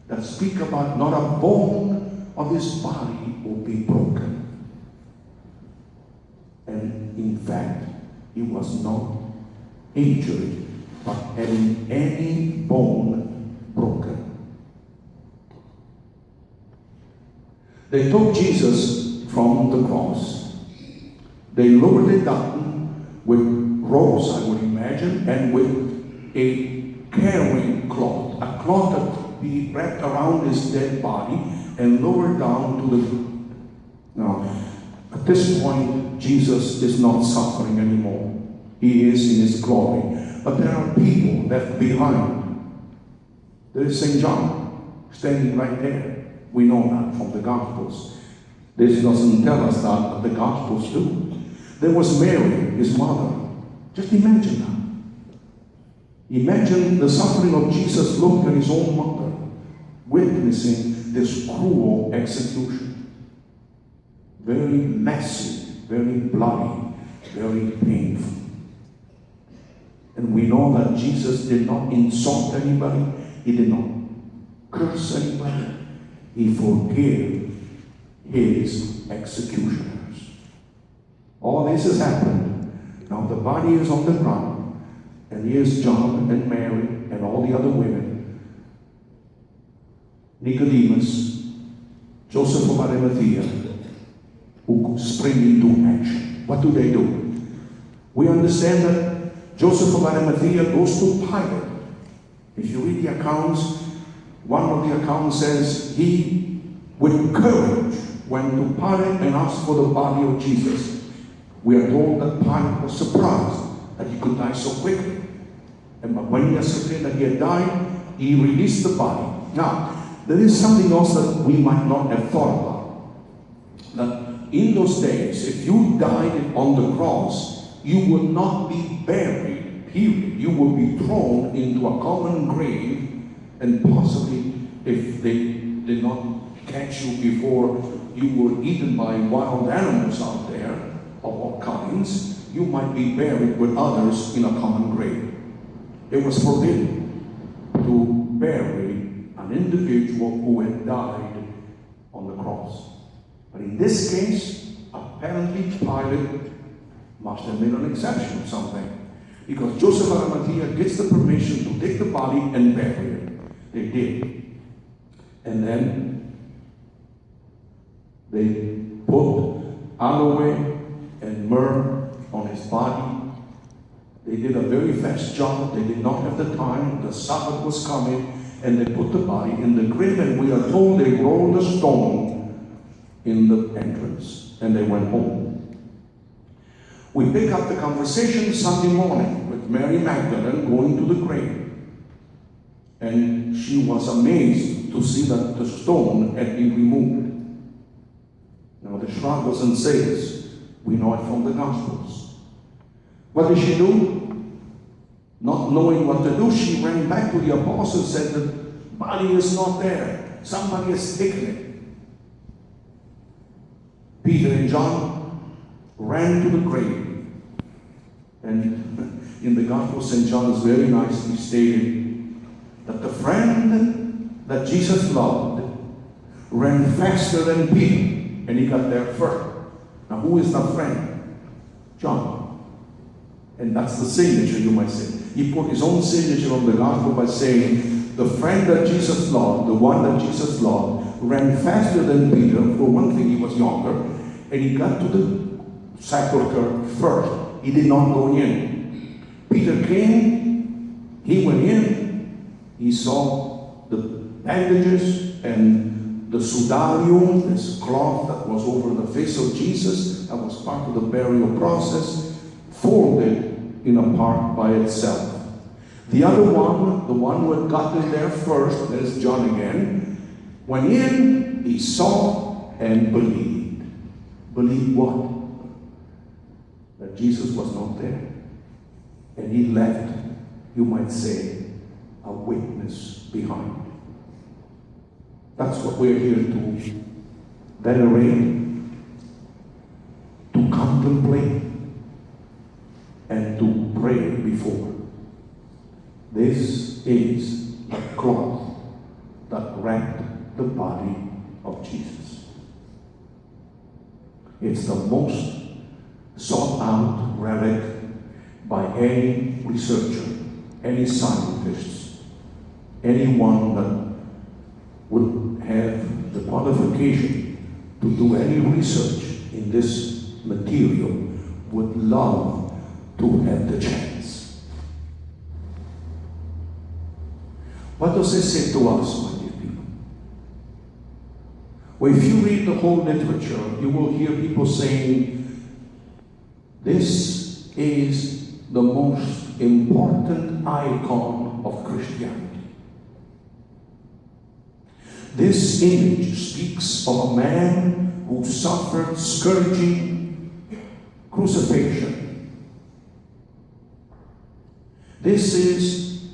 that speak about not a bone of his body will be broken. And in fact, he was not injured, but having any bone broken. They took Jesus from the cross. They lowered it down with ropes, I would imagine, and with a carrying cloth, a cloth that could be wrapped around his dead body and lowered down to the... Now, at this point, Jesus is not suffering anymore. He is in his glory. But there are people left behind. There is St. John standing right there. We know that from the Gospels. This doesn't tell us that, but the Gospels do. There was Mary, his mother. Just imagine that. Imagine the suffering of Jesus looked at his own mother, witnessing this cruel execution. Very messy, very bloody, very painful. And we know that Jesus did not insult anybody. He did not curse anybody. He forgave his executioners. All this has happened. Now the body is on the ground. And here's John and Mary and all the other women. Nicodemus, Joseph of Arimathea, who spring into action. What do? We understand that Joseph of Arimathea goes to Pilate. If you read the accounts, one of the accounts says he, with courage, went to Pilate and asked for the body of Jesus. We are told that Pilate was surprised that he could die so quickly. And but when he ascertained that he had died, he released the body. Now, there is something else that we might not have thought about. That in those days, if you died on the cross, you would not be buried, period. You would be thrown into a common grave, and possibly, if they did not catch you before you were eaten by wild animals out there, of all kinds, you might be buried with others in a common grave. It was forbidden to bury an individual who had died on the cross. But in this case, apparently Pilate must have made an exception or something, because Joseph of Arimathea gets the permission to take the body and bury it. They did. And then they put aloe and myrrh on his body. They did a very fast job. They did not have the time. The Sabbath was coming, and they put the body in the grave, and we are told they rolled a stone in the entrance, and they went home. We pick up the conversation Sunday morning with Mary Magdalene going to the grave. And she was amazed to see that the stone had been removed. Now the Shroud doesn't say this. We know it from the Gospels. What did she do? Not knowing what to do, she ran back to the apostles and said, the body is not there. Somebody has taken it. Peter and John ran to the grave. And in the Gospel, St. John is very nicely stated that the friend that Jesus loved ran faster than Peter, and he got there first. Now, who is that friend? John. And that's the signature, you might say. He put his own signature on the Gospel by saying, the friend that Jesus loved, the one that Jesus loved, ran faster than Peter. For one thing, he was younger, and he got to the sepulchre first. He did not go in. Peter came, he went in, he saw the bandages and the sudarium, this cloth that was over the face of Jesus, that was part of the burial process, folded in a part by itself. The other one, the one who had gotten there first, there's John again, went in, he saw and believed. Believed what? That Jesus was not there. And he left, you might say, a witness behind. That's what we're here to venerate, to contemplate, and to pray before. This is a cloth that wrapped the body of Jesus. It's the most sought out relic by any researcher, any scientist, anyone that would have the qualification to do any research in this material would love to have the chance. What does it say to us, my dear people? Well, if you read the whole literature, you will hear people saying, this is the most important icon of Christianity. This image speaks of a man who suffered scourging, crucifixion. This is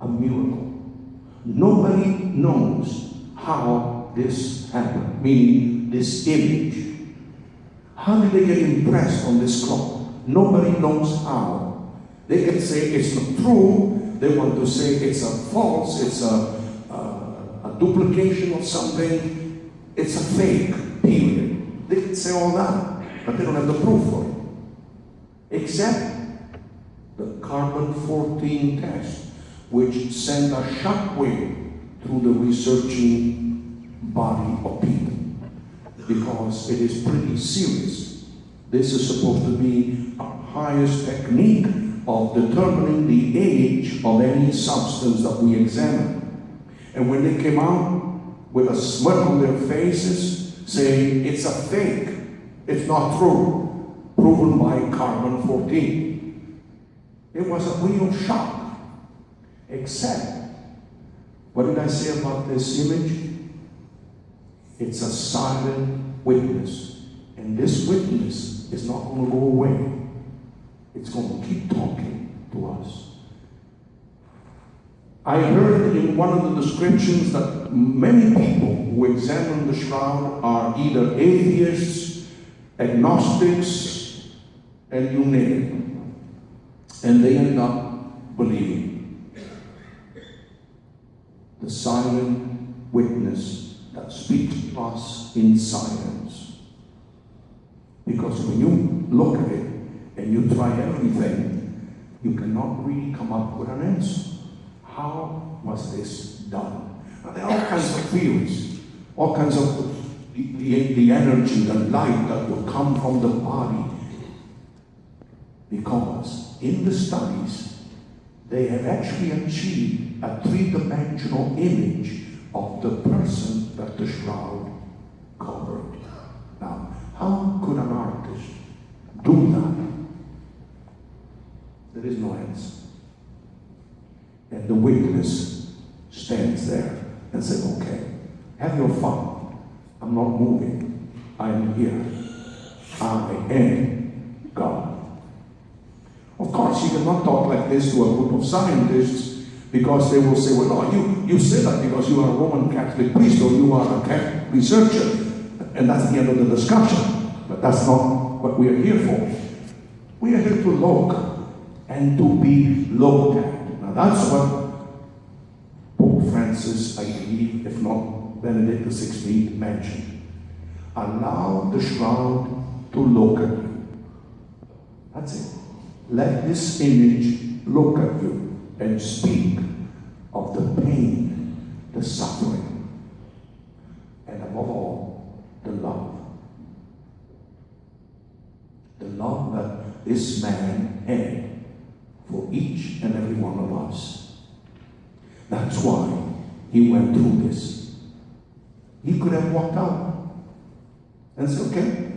a miracle. Nobody knows how this happened, meaning this image. How did they get impressed on this clock? Nobody knows how. They can say it's not true. They want to say it's a false, it's a duplication of something. It's a fake, period. They can say all that, but they don't have the proof for it. Except the carbon-14 test, which sent a shockwave through the researching body of people. Because it is pretty serious. This is supposed to be our highest technique of determining the age of any substance that we examine. And when they came out with a smirk on their faces, saying it's a fake, it's not true, proven by carbon-14. It was a real shock. Except, what did I say about this image? It's a silent witness. And this witness is not going to go away. It's going to keep talking to us. I heard in one of the descriptions that many people who examine the shroud are either atheists, agnostics, and you name it. And they end up believing. The silent witness that speaks to us in silence. Because when you look at it and you try everything, you cannot really come up with an answer. How was this done? Now, there are all kinds of theories, all kinds of the energy, the light that will come from the body. Because in the studies, they have actually achieved a three-dimensional image of the person that the shroud covered. Now, how could an artist do that? There is no answer. And the witness stands there and says, okay, have your fun. I'm not moving. I am here. I am God. Of course, you cannot talk like this to a group of scientists because they will say, well, no, you say that because you are a Roman Catholic priest or you are a Catholic researcher. And that's the end of the discussion. But that's not what we are here for. We are here to look and to be looked at. Now that's what Pope Francis, I believe, if not Benedict XVI, mentioned. Allow the shroud to look at you. That's it. Let this image look at you and speak of the pain, the suffering, and above all, the love. The love that this man had for each and every one of us. That's why he went through this. He could have walked out and said, okay,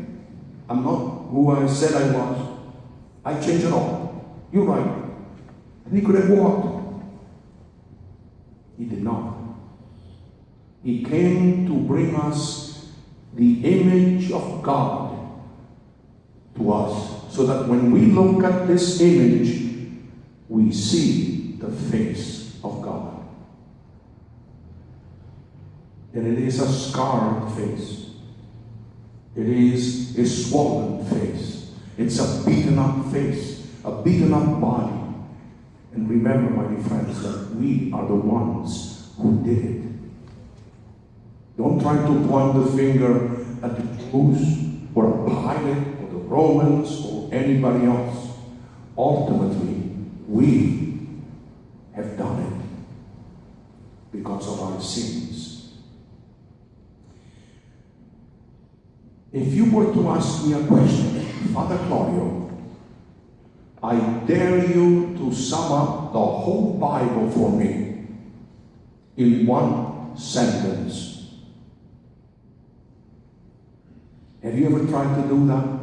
I'm not who I said I was. I changed it all. You're right. And he could have walked. He did not. He came to bring us the image of God to us, so that when we look at this image, we see the face of God. And it is a scarred face. It is a swollen face. It's a beaten up face, a beaten up body. And remember, my dear friends, that we are the ones who did it. Don't try to point the finger at the Jews or a Pilate or the Romans or anybody else. Ultimately, we have done it because of our sins. If you were to ask me a question, Father Claudio, I dare you to sum up the whole Bible for me in one sentence. Have you ever tried to do that?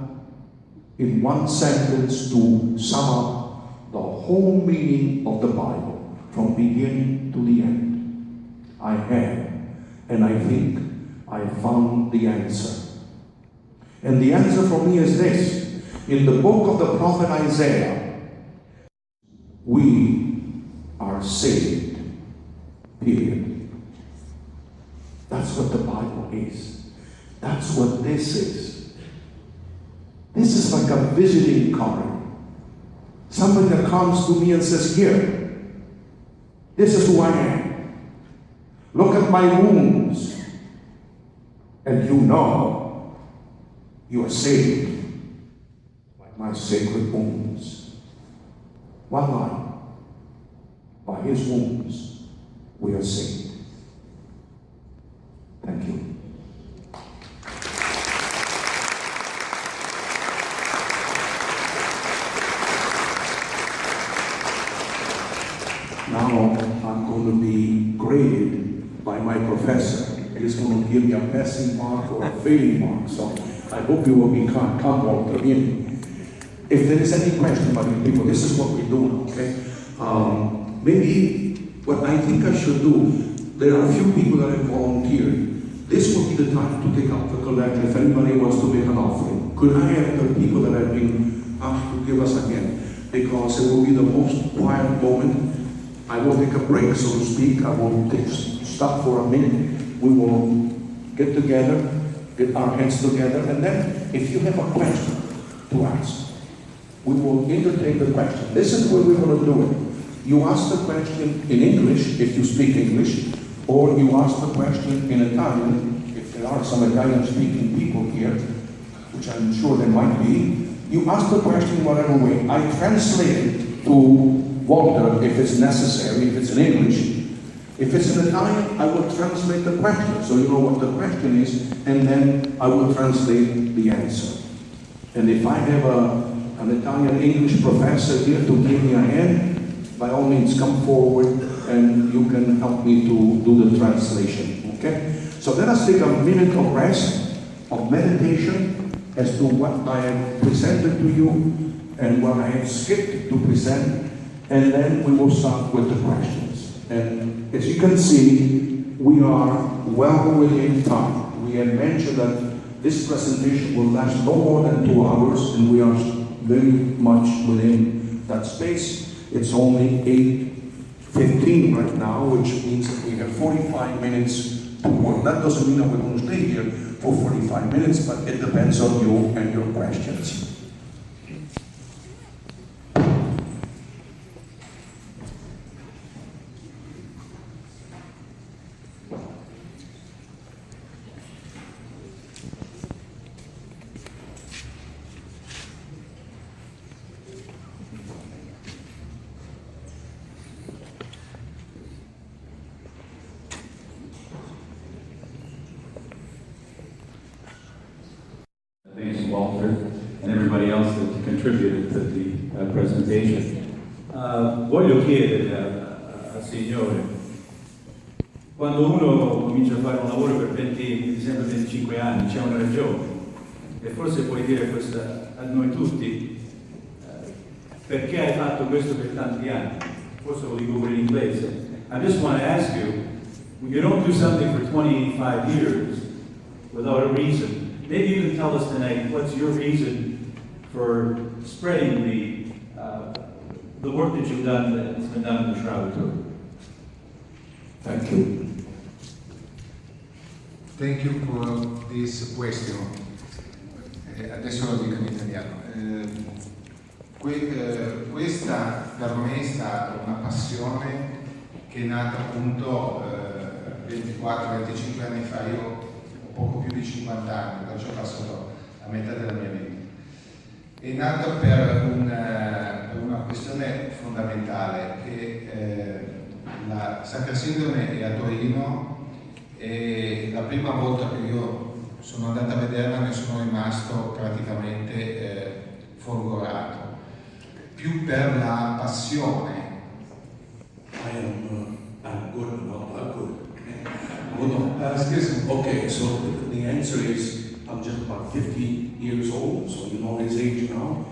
In one sentence to sum up the whole meaning of the Bible from beginning to the end? I have, and I think I found the answer. And the answer for me is this. In the book of the prophet Isaiah, we are saved, period. That's what the Bible is. That's what this is. This is like a visiting card. Somebody that comes to me and says, here, this is who I am. Look at my wounds. And you know you are saved by my sacred wounds. One line. By his wounds, we are saved. Thank you. Now I'm going to be graded by my professor. He's going to give me a passing mark or a failing mark. So I hope you will be kind. Come, Walter, in. If there is any question about you people, this is what we're doing, okay? Maybe what I think I should do, there are a few people that have volunteered. This will be the time to take up the collection if anybody wants to make an offering. Could I have the people that have been asked to give us again? Because it will be the most quiet moment. I will take a break, so to speak. I will stop for a minute. We will get together, get our hands together, and then if you have a question to ask, we will entertain the question. This is the way we're going to do it. You ask the question in English, if you speak English, or you ask the question in Italian, if there are some Italian-speaking people here, which I'm sure there might be. You ask the question whatever way. I translate it to Walter if it's necessary, if it's in English. If it's in Italian, I will translate the question, so you know what the question is, and then I will translate the answer. And if I have an Italian-English professor here to give me a hand, by all means come forward and you can help me to do the translation, okay? So let us take a minute of rest, of meditation, as to what I have presented to you and what I have skipped to present, and then we will start with the questions. And as you can see, we are well within time. We had mentioned that this presentation will last no more than 2 hours, and we are very much within that space. It's only 8:15 right now, which means that we have 45 minutes to work. That doesn't mean that we're going to stay here for 45 minutes, but it depends on you and your questions. Thanks, Walter, and everybody else that contributed to the presentation. Voglio chiedere al Signore, quando uno comincia a fare un lavoro per 20, sempre 25 anni, c'è una ragione, e forse puoi dire questa a noi tutti, perché hai fatto questo per tanti anni? Forse lo dico pure in inglese. I just want to ask you, when you don't do something for 25 years without a reason, maybe you can tell us tonight what's your reason for spreading the work that you've done, that's been done in the Shroud. Thank you. Thank you for this question. Adesso lo dico in italiano. Questa per me è stata una passione che è nata appunto 24-25 anni fa. Io ho poco più di 50 anni, perciò ho passato la metà della mia vita. È nato per una questione fondamentale, che la Sacra Sindone è a Torino e la prima volta che io sono andato a vederla ne sono rimasto praticamente folgorato, più per la passione. I'm good, no, I'm good. Hold on. Excuse me. Okay, so the answer is I'm just about 50 years old, so you know his age now.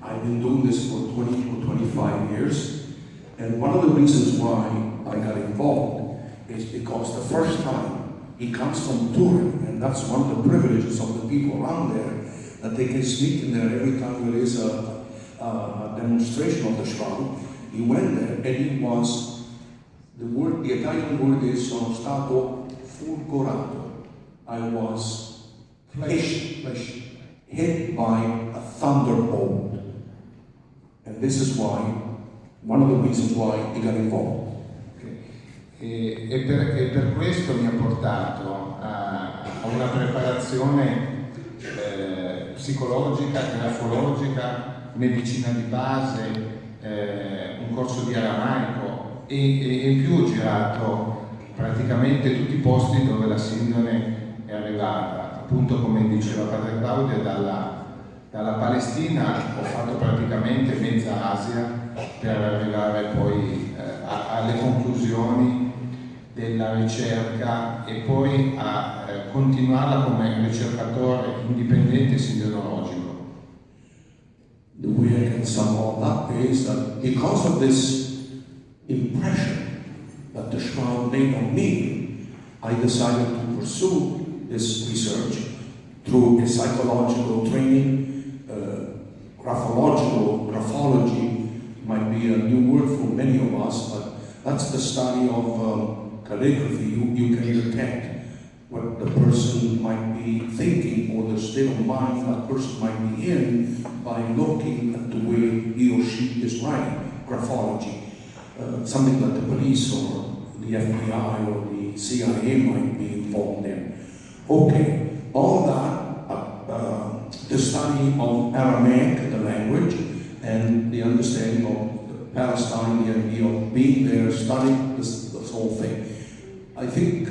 I've been doing this for 20 or 25 years, and one of the reasons why I got involved is because the first time he comes from Turin, and that's one of the privileges of the people around there, that they can sneak in there every time there is a demonstration of the Shroud. He went there and he was, the Italian word is sono stato fulgorato. I was hit by a thunderbolt. And this is why, one of the reasons why he got involved. Okay. E per questo mi ha portato a una preparazione psicologica, grafologica, medicina di base, un corso di aramaico e in più ho girato praticamente tutti i posti dove la Sindone è arrivata. Appunto, come diceva Padre Claudio, dalla Palestina ho fatto praticamente mezza Asia per arrivare poi alle conclusioni della ricerca e poi a continuarla come ricercatore indipendente sindonologico. The way I can sum all that is that because of this impression that the Shroud made on me, I decided to pursue this research through a psychological training. Graphology might be a new word for many of us, but that's the study of calligraphy. You can detect what the person might be thinking or the state of mind that person might be in by looking at the way he or she is writing. Graphology, something that the police or the FBI or the CIA might be involved in. Okay, all that, the study of Aramaic, the language, and the understanding of Palestine, the idea of being there, studying this whole thing. I think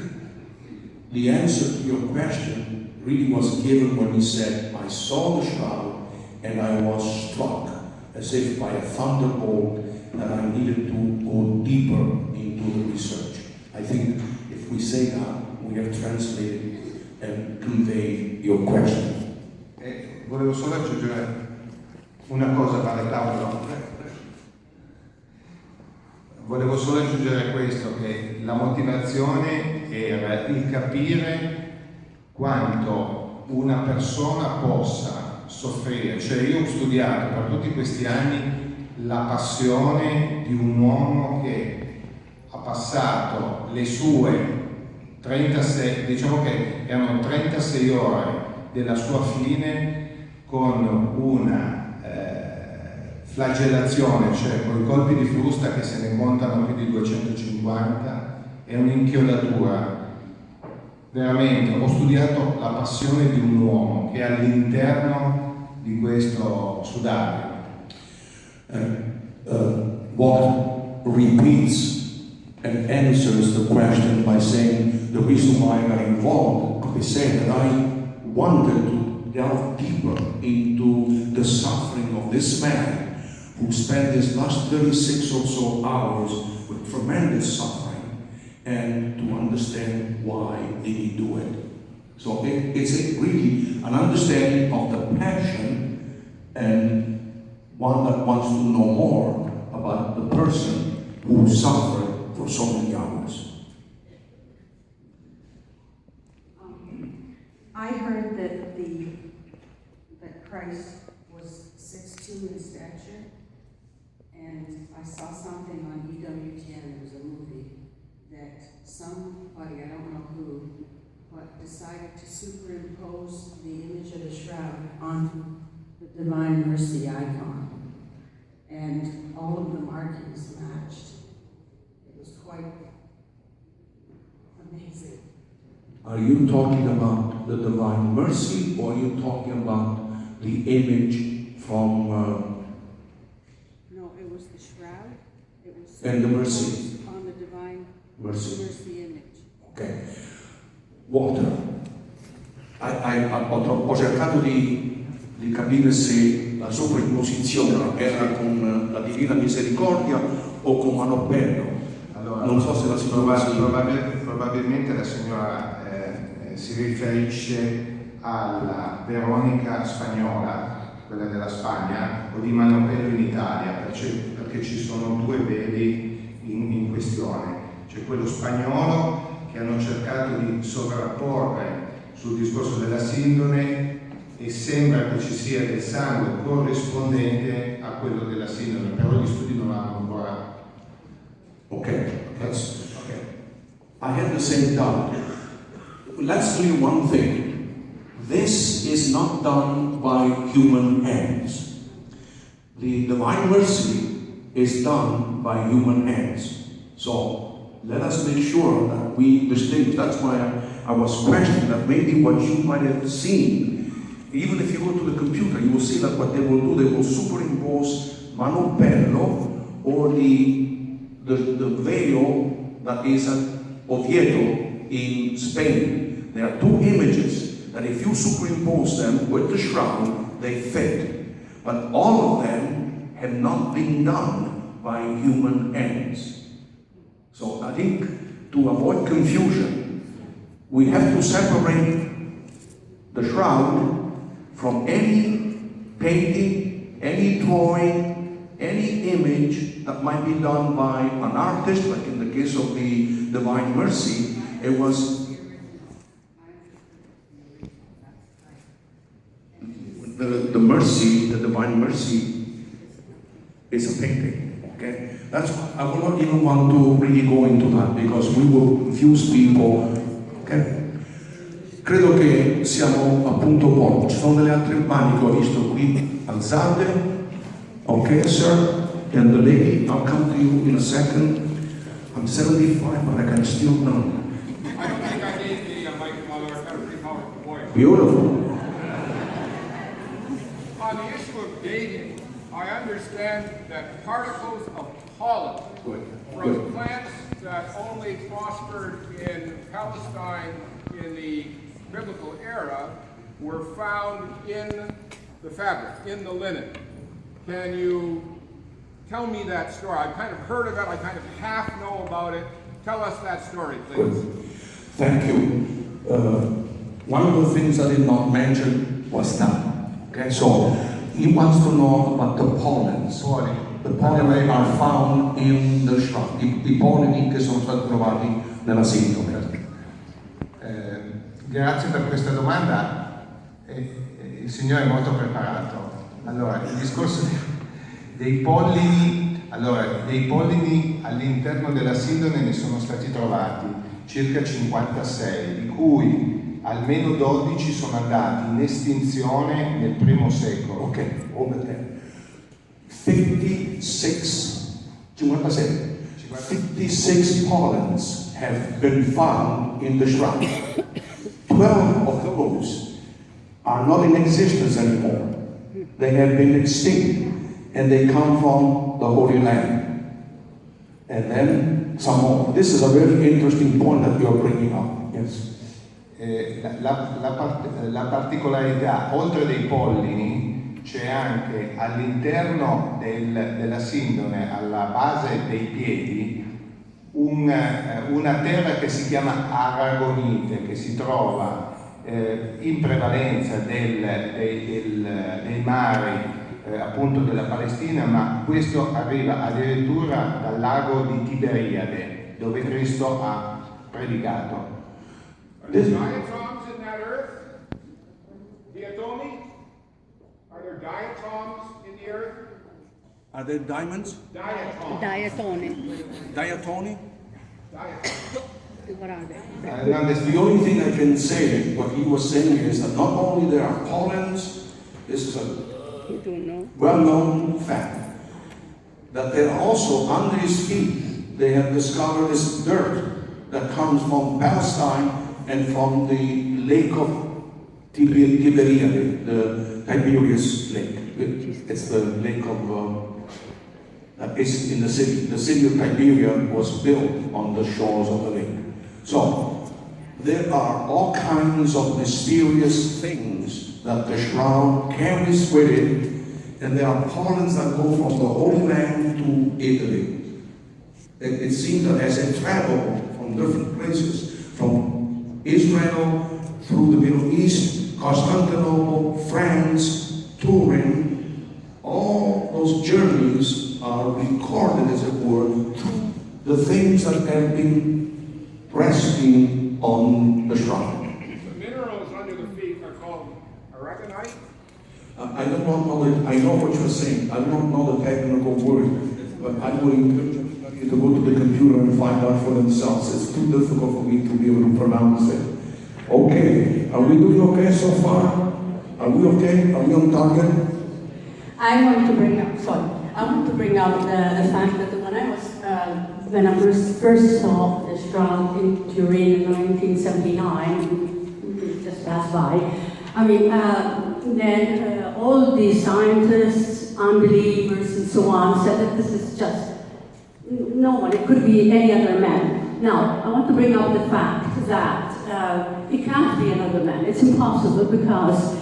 the answer to your question really was given when he said, I saw the Shroud and I was struck as if by a thunderbolt that I needed to go deeper into the research. I think if we say that, we have translated and conveyed your question. Volevo solo aggiungere una cosa, Padre Claudio. Volevo solo aggiungere questo, che la motivazione era il capire quanto una persona possa soffrire. Cioè, io ho studiato per tutti questi anni la passione di un uomo che ha passato le sue 36, diciamo che erano 36 ore della sua fine con una flagellazione, cioè con i colpi di frusta che se ne contano più di 250, e un'inchiodatura. Veramente ho studiato la passione di un uomo che è all'interno di questo sudario. What repeats and answers the question by saying the reason why I got involved could be said that I wanted to delve deeper into the suffering of this man who spent his last 36 or so hours with tremendous suffering, and to understand why did he do it. So it's really an understanding of the passion, and one that wants to know more about the person who suffered for so many hours. I heard that Christ was 6'2" in stature, and I saw something on EWTN, there was a movie, that somebody, I don't know who, but decided to superimpose the image of the shroud onto the Divine Mercy icon, and all of the markings matched. It was quite amazing. Are you talking about the Divine Mercy, or are you talking about the image from No, it was the shroud. It was and the mercy. on the divine Mercy. image. Ok. Water. Ho cercato di capire se la sovraimposizione era con la Divina Misericordia o con Manoppello. Allora, Non so se la signora probabilmente la signora si riferisce alla Veronica spagnola, quella della Spagna, o di Manoppello in Italia, perché ci sono due veli in questione. C'è quello spagnolo che hanno cercato di sovrapporre sul discorso della Sindone e sembra che ci sia del sangue corrispondente a quello della Sindone, però gli studi non hanno ancora. Okay. I had the same doubt. Let's clear one thing. This is not done by human hands. The divine mercy is done by human hands. So let us make sure that we distinguish. That's why I was questioning that maybe what you might have seen, even if you go to the computer, you will see that what they will do, they will superimpose Manoppello or the veil that is at Oviedo in Spain. There are two images that if you superimpose them with the shroud, they fit. But all of them have not been done by human hands. So I think to avoid confusion, we have to separate the shroud from any painting, any drawing, any image that might be done by an artist, like in the case of the Divine Mercy. It was the mercy, the Divine Mercy is a painting, okay? That's why I will not even want to really go into that because we will confuse people, okay? Credo che siamo a punto buono. Ci sono delle altre mani che ho visto qui alzate. Okay, sir? And the lady, I'll come to you in a second. I'm 75, but I can still know. I don't think I need the mic, my Lord. I've got a pretty powerful voice. Beautiful. On the issue of dating, I understand that particles of pollen from plants that only prospered in Palestine in the biblical era were found in the fabric, in the linen. Can you tell me that story? I've kind of heard of it, I kind of half know about it. Tell us that story, please. Good. Thank you. One of the things I did not mention was that. Okay, so he wants to know about the pollens. The pollen are found in the shrub. I polleni che sono stati trovati nella Sindone. Grazie per questa domanda. Il Signore è molto preparato. Allora, il discorso dei pollini, all'interno della Sindone ne sono stati trovati circa 56, di cui almeno 12 sono andati in estinzione nel primo secolo. Ok, over there. 56 pollens have been found in the shrub. 12 of those are not in existence anymore. They have been extinct and they come from the Holy Land. And then some more. This is a very interesting point that you are bringing up. Yes. La particolarità, oltre dei pollini, c'è anche all'interno della Sindone, alla base dei piedi, una terra che si chiama aragonite, che si trova in prevalenza dei mari appunto della Palestina, ma questo arriva addirittura dal lago di Tiberiade, dove Cristo ha predicato. Are there diatoms in that earth? Diatomi? Are there diatoms in the earth? Are there diamonds? Diatoms. Diatone. Diatoni? Diatoms. What are they? The only thing I can say, what he was saying is that not only there are pollens, this is a You don't know. well-known fact, that there are also under his feet, they have discovered this dirt that comes from Palestine and from the lake of Tiberiade, the Tiberias Lake. It's the lake of, it's in the city. The city of Tiberia was built on the shores of the lake. So, there are all kinds of mysterious things that the shroud carries with it, and there are pollens that go from the Holy Land to Italy. It seems that as it traveled from different places, from Israel through the Middle East, Constantinople, France, Turin, all those journeys are recorded, as it were, through the things that have been resting on the shroud. The minerals under the feet are called aragonite. I don't know it. I know what you're saying. I don't know the technical word, but I would encourage everybody to go to the computer and find out for themselves. It's too difficult for me to be able to pronounce it. Okay, are we doing okay so far? Are we okay? Are we on target? I want to bring up the fact that when I first saw the shroud in Turin in 1979, just passed by. I mean, then all the scientists, unbelievers, and so on said that this is just no one. It could be any other man. Now, I want to bring up the fact that it can't be another man. It's impossible because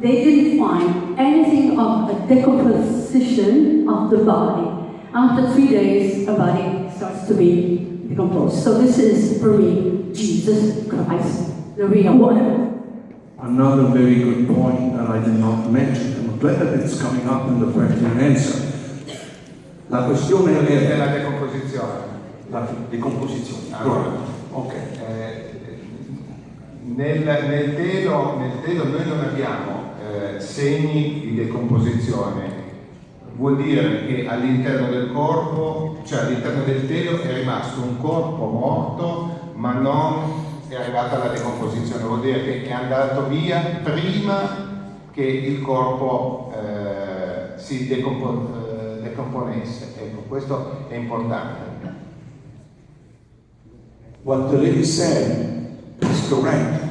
they didn't find anything of a decomposition of the body. After 3 days, the body starts to be decomposed. So this is, for me, Jesus Christ, the real one. Another very good point that I did not mention, and I'm glad that it's coming up in the question and answer. La questione è la decomposizione. La decomposizione. Allora, ok. Nel telo noi non abbiamo segni di decomposizione. Vuol dire che all'interno del corpo, cioè all'interno del telo, è rimasto un corpo morto, ma non è arrivata alla decomposizione. Vuol dire che è andato via prima che il corpo si decomponesse. Ecco, questo è importante. What the lady said is correct.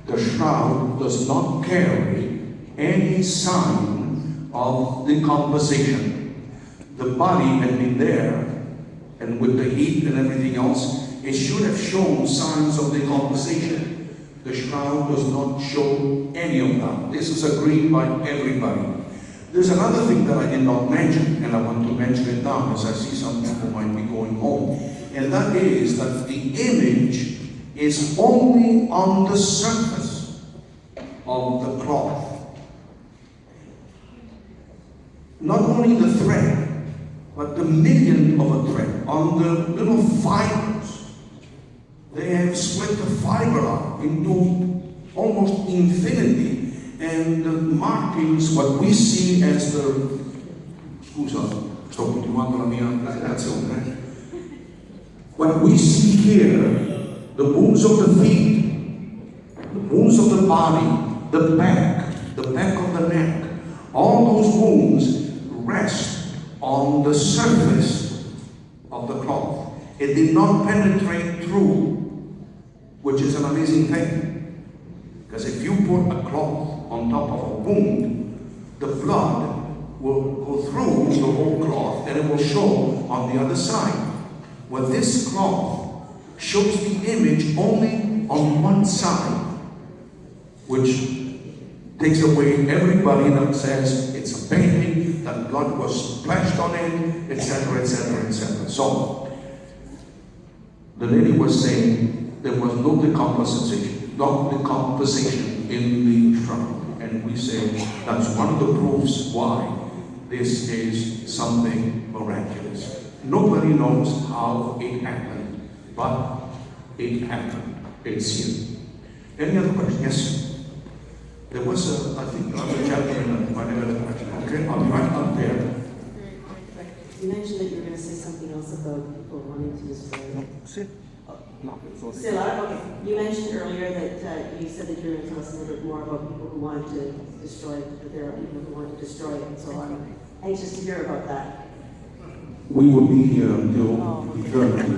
The shroud does not carry any sign of decomposition. The body had been there, and with the heat and everything else, it should have shown signs of decomposition. The shroud does not show any of that. This is agreed by everybody. There's another thing that I did not mention, and I want to mention it now because I see some people might be going home, and that is that the image is only on the surface of the cloth. Not only the thread, but the million of a thread, on the little fibers. They have split the fiber up into almost infinity, and the markings, what we see as the... Scusa, sto continuando la mia presentazione. What we see here, the wounds of the feet, the wounds of the body, the back of the neck, all those wounds rest on the surface of the cloth. It did not penetrate through, which is an amazing thing. Because if you put a cloth on top of a wound, the blood will go through the whole cloth and it will show on the other side. Well, this cloth shows the image only on one side, which takes away everybody that says it's a painting, that blood was splashed on it, etc., etc., etc. So, the lady was saying there was no decomposition in the shroud. And we say that's one of the proofs why this is something miraculous. Nobody knows how it happened, but it happened. It's here. Any other questions? Yes. There was I think, another gentleman that might have a question. Okay, I'll be right up there. You mentioned that you were going to say something else about people wanting to destroy it. Still, okay. You mentioned earlier that you said that you were going to tell us a little bit more about people who wanted to destroy it, that there are people who want to destroy it. So I'm anxious to hear about that. We will be here until eternity.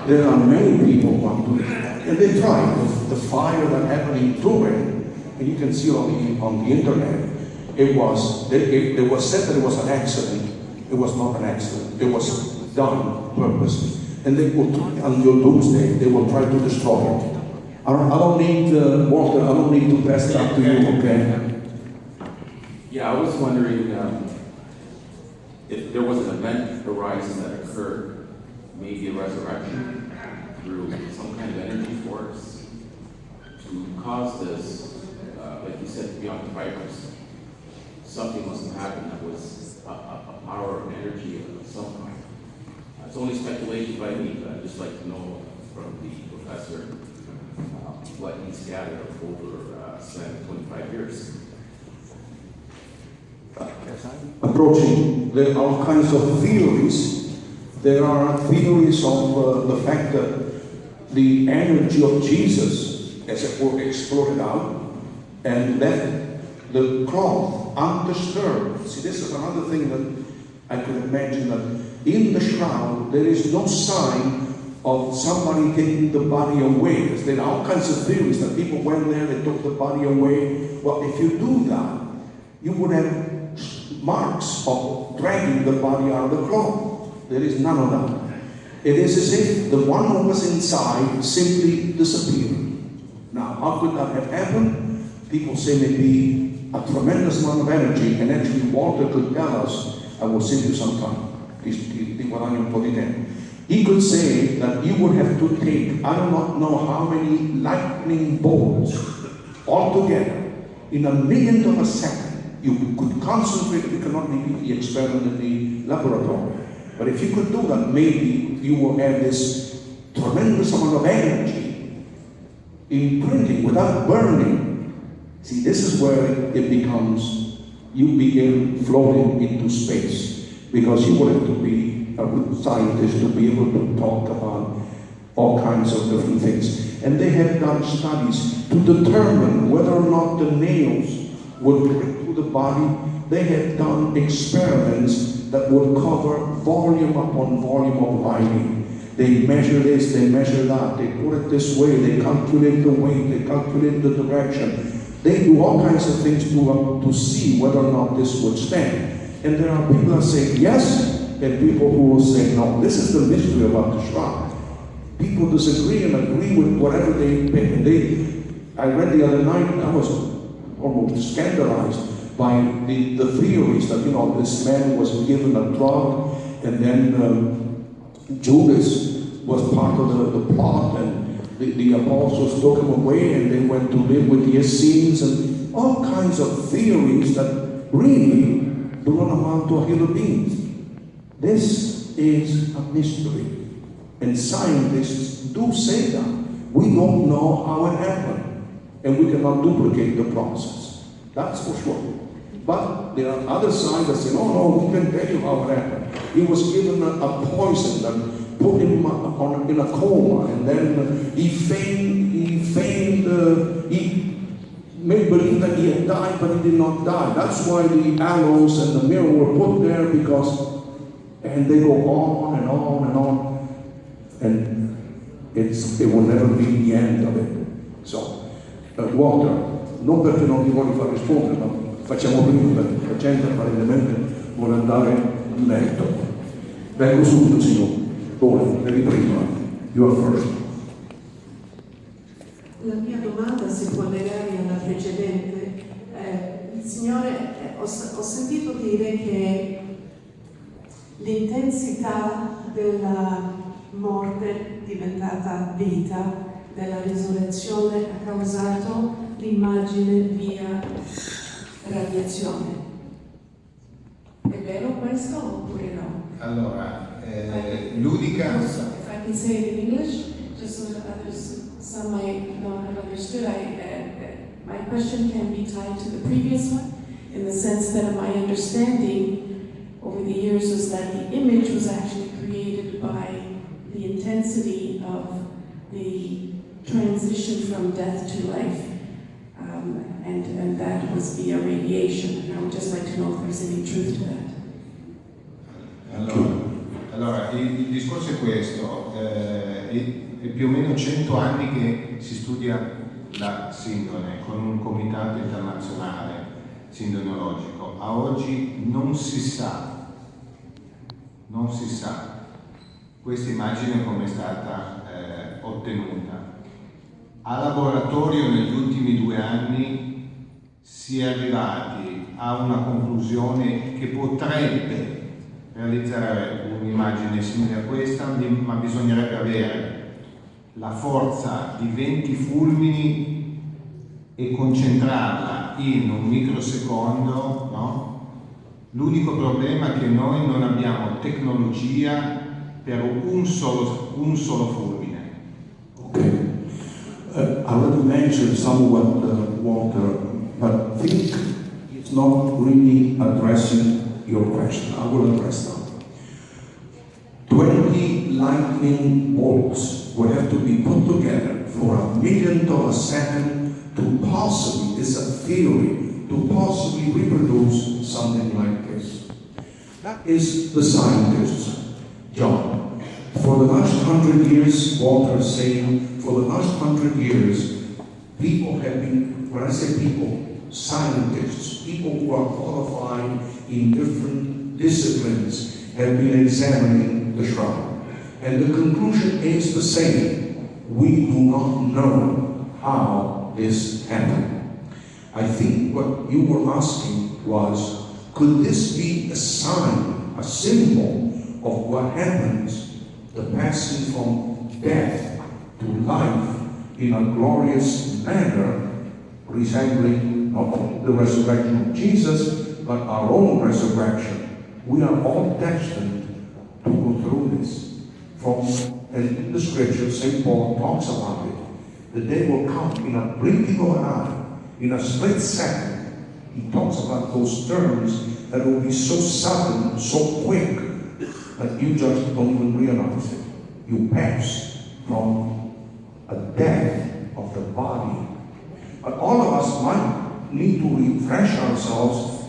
There are many people who want to, and they tried. The fire that happened in Turin and you can see it on the internet. It was said that it was an accident. It was not an accident. It was done purposely. And they will try, on your doomsday, they will try to destroy it. I don't need, Walter, I don't need to pass it up to you, okay? Yeah, I was wondering if there was an event horizon that occurred, maybe a resurrection through some kind of energy force to cause this, like you said, to be on the virus. Something must have happened that was a power of energy of some kind. It's only speculation by me, but I'd just like to know from the professor what he's gathered over a span of 25 years. Approaching, there are all kinds of theories. There are theories of the fact that the energy of Jesus, as it were, exploded out and left the cloth undisturbed. See, this is another thing that I could imagine, that in the shroud there is no sign of somebody taking the body away. There are all kinds of theories that people went there, they took the body away. Well, if you do that, you would have marks of dragging the body out of the cloth. There is none of that. It is as if the one who was inside simply disappeared. Now, how could that have happened? People say maybe a tremendous amount of energy, and actually Walter could tell us, I will save you some time. He could say that you would have to take, I do not know how many lightning bolts altogether in a millionth of a second. You could concentrate. We cannot maybe the experiment in the laboratory, but if you could do that, maybe you will have this tremendous amount of energy imprinting without burning. See, this is where it becomes, you begin floating into space, because you would have to be a good scientist to be able to talk about all kinds of different things. And they have done studies to determine whether or not the nails would break through the body. They have done experiments that would cover volume upon volume of lighting. They measure this, they measure that, they put it this way, they calculate the weight, they calculate the direction. They do all kinds of things to see whether or not this would stand. And there are people that say yes, and people who will say no. This is the mystery about the shroud. People disagree and agree with whatever they I read the other night, I was almost scandalized by the theories that, you know, this man was given a drug, and then Judas was part of the plot, and the apostles took him away, and they went to live with the Essenes, and all kinds of theories that really do not amount to a hill of beans. This is a mystery, and scientists do say that. We don't know how it happened, and we cannot duplicate the process. That's for sure. But there are other sides that say, oh no, we can tell you how it happened. He was given a poison that put him in a coma, and then he made believe that he had died, but he did not die. That's why the aloes and the mirror were put there, and they go on and on and on, and it will never be the end of it. So, Walter, non perché non ti voglio far rispondere, ma facciamo prima, perché la gente apparentemente vuole andare in letto. Vengo subito, signore. Ora, devi prima. You are first. La mia domanda si può legare alla precedente. Il Signore, ho sentito dire che l'intensità della morte diventata vita, della risurrezione, ha causato l'immagine via radiazione. È vero questo oppure no? Allora, l'unica... If I can say it in English, just so that others, some might not have understood, my question can be tied to the previous one, in the sense that my understanding over the years was that the image was actually created by the intensity of the transition from death to life, and that was via radiation. And I would just like to know if there's any truth to that. Allora, il discorso è questo, è più o meno 100 anni che si studia la Sindone con un comitato internazionale sindonologico, a oggi non si sa questa immagine come è stata ottenuta. A laboratorio negli ultimi 2 anni si è arrivati a una conclusione che potrebbe realizzare un'immagine simile a questa, ma bisognerebbe avere la forza di 20 fulmini e concentrarla in un microsecondo, no? L'unico problema è che noi non abbiamo tecnologia per un solo fulmine. Okay. I already mentioned somewhat Walter, but think it's not really addressing your question. I will address that. 20 lightning bolts would have to be put together for $1 million a second to possibly, it's a theory, to possibly reproduce something like this. That is the scientist's job. For the last 100 years, Walter is saying, for the last 100 years, people have been, when I say people, scientists, people who are qualified in different disciplines, have been examining the shroud. And the conclusion is the same. We do not know how this happened. I think what you were asking was, could this be a sign, a symbol of what happens, the passing from death to life in a glorious manner, resembling not only the resurrection of Jesus, but our own resurrection. We are all destined to go through this. And in the scripture, St. Paul talks about it. The day will come in a blinking of an eye, in a split second. He talks about those terms that will be so sudden, so quick, that you just don't even realize it. You pass from a death of the body. But all of us might need to refresh ourselves.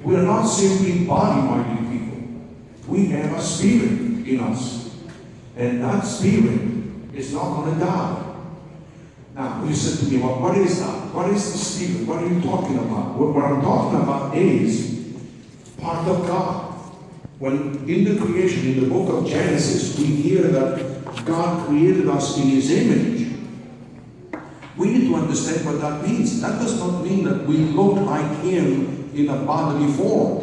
We are not simply body-minded people. We have a spirit in us. And that spirit is not going to die. Now, you said to me, well, what is that? What is the spirit? What are you talking about? What I'm talking about is part of God. When in the creation, in the book of Genesis, we hear that God created us in His image. We need to understand what that means. That does not mean that we look like Him in a bodily form.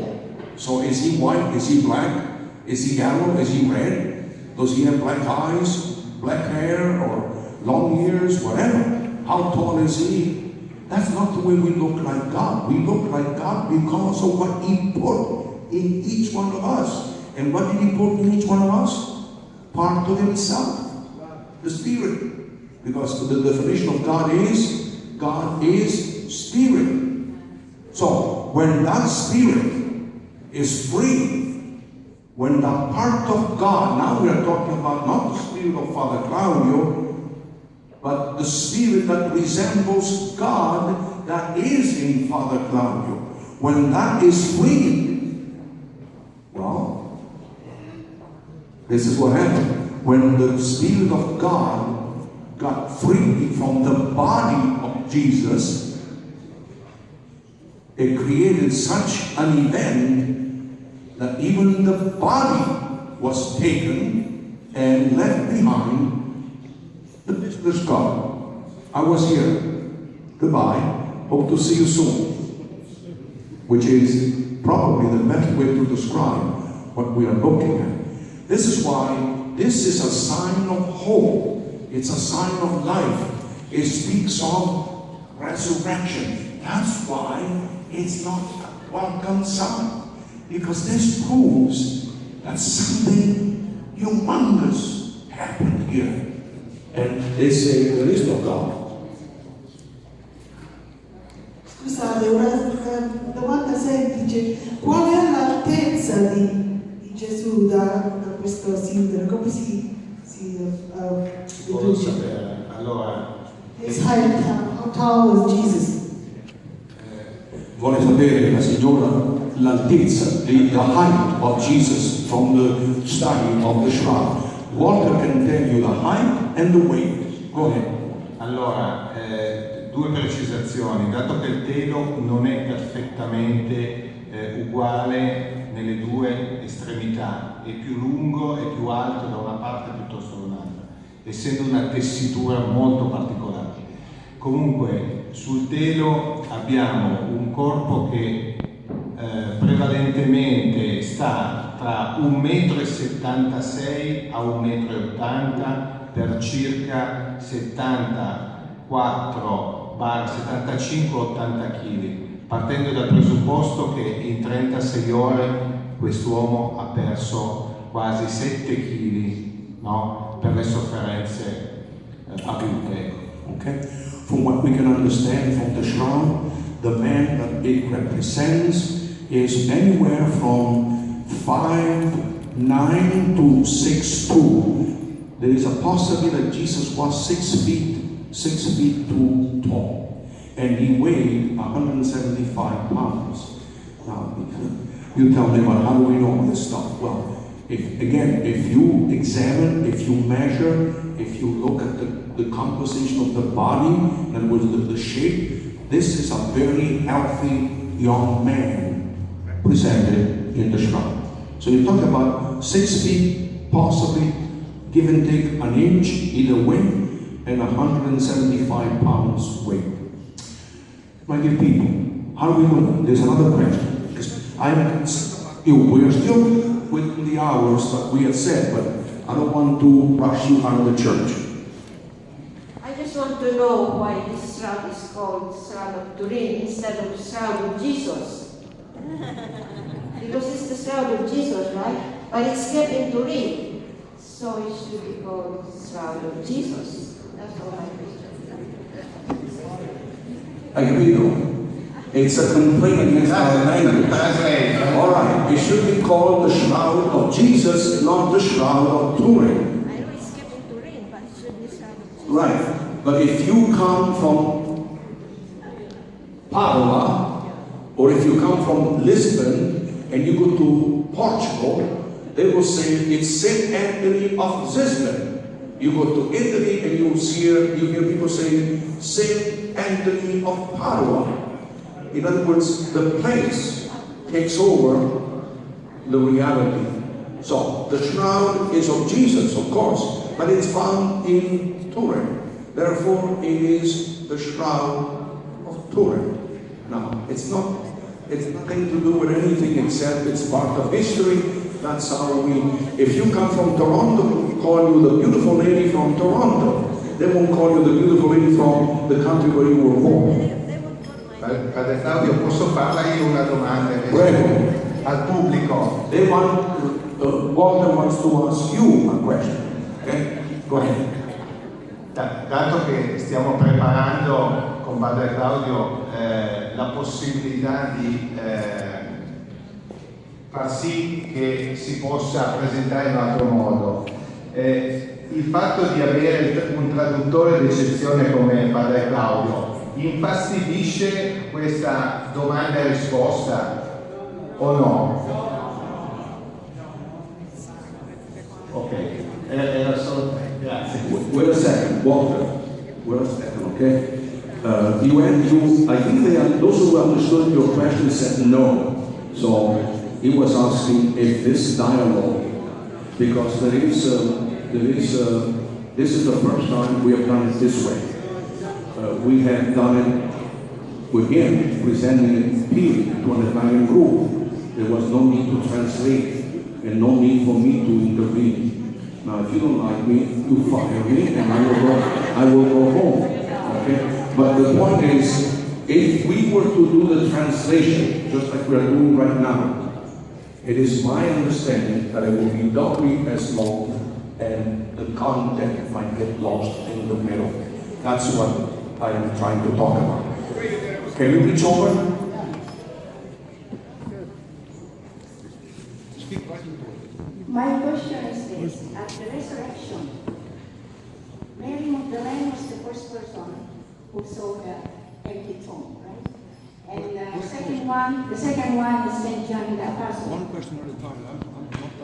So is He white? Is He black? Is He yellow? Is He red? Does He have black eyes, black hair, or long ears, whatever? How tall is He? That's not the way we look like God. We look like God because of what He put in each one of us. And what did He put in each one of us? Part of Himself, the Spirit. Because the definition of God is Spirit. So, when that Spirit is free, when that part of God, now we are talking about not the Spirit of Father Claudio, but the Spirit that resembles God that is in Father Claudio. When that is free, well, this is what happened. When the Spirit of God got free from the body of Jesus, it created such an event that even the body was taken and left behind the business card. I was here. Goodbye. Hope to see you soon. Which is probably the best way to describe what we are looking at. This is why this is a sign of hope. It's a sign of life. It speaks of resurrection. That's why it's not a welcome sign. Because this proves that something humongous happened here. And they say there is no God. Scusate, una domanda semplice. Qual è l'altezza di Gesù da questo Sindone? Come si Voglio sapere. Allora, his height, how tall was Jesus? Vuole sapere la signora l'altezza, the height of Jesus from the study of the shroud. Walter can tell you the height and the weight. Go ahead. Allora, due precisazioni. Dato che il telo non è perfettamente uguale nelle due estremità, è più lungo e più alto da una parte piuttosto che dall'altra, essendo una tessitura molto particolare. Comunque, sul telo abbiamo un corpo che prevalentemente sta tra 1,76 m a 1,80 m per circa 75-80 kg, partendo dal presupposto che in 36 ore quest'uomo ha perso quasi 7 kg, no? Per le sofferenze avute. Okay? From what we can understand from the shroud, the man that it represents is anywhere from 5'9" to 6'2". There is a possibility that Jesus was 6 feet 2 tall, and he weighed 175 pounds. Now, you tell me, well, how do we know this stuff? Well, if you examine, if you measure, if you look at the composition of the body, in other words, the shape, this is a very healthy young man presented in the shroud. So you talk about 6 feet, possibly, give and take an inch either way, and 175 pounds weight. My dear people, how do we know that? There's another question. Because we're still within the hours that we have said, but I don't want to rush you out of the church. I just want to know why this shroud is called Shroud of Turin instead of Shroud of Jesus. Because it's the Shroud of Jesus, right? But it's kept in Turin, so it should be called Shroud of Jesus. That's all my question. I agree though. It's a complaint against our language. All right, it should be called the Shroud of Jesus, not the Shroud of Turin. I know it's kept in Turin, but it should be Shroud of Jesus. Right, but if you come from Padua, or if you come from Lisbon and you go to Portugal, they will say it's Saint Anthony of Lisbon. You go to Italy and you hear people saying Saint Anthony of Padua. In other words, the place takes over the reality. So the shroud is of Jesus, of course, but it's found in Turin. Therefore, it is the shroud of Turin. Now, it's nothing to do with anything except it's part of history. That's how if you come from Toronto, we call you the beautiful lady from Toronto. They won't call you the beautiful lady from the country where you were born. Padre Claudio, posso farla io una domanda al pubblico? Walter wants to ask you a question. Okay? Go ahead. Dato che stiamo preparando con Padre Claudio la possibilità di far sì che si possa presentare in un altro modo, il fatto di avere un traduttore d'eccezione come Padre Claudio infastidisce questa domanda e risposta o no? Ok, era solo grazie. Wait a second, Walter. Wait a second, okay? I think those who understood your question said no. So he was asking if this dialogue, because this is the first time we have done it this way. We have done it with him, presenting it here to an Italian group. There was no need to translate and no need for me to intervene. Now, if you don't like me, you fire me and I will go home. Okay? But the point is, if we were to do the translation, just like we are doing right now, it is my understanding that it will be doubly as long and the content might get lost in the middle. That's what I am trying to talk about. Can you reach over? My question is this: at the resurrection, Mary Magdalene was the first person who saw the empty tomb, right? And the second one is Saint John the Apostle. One question at a time.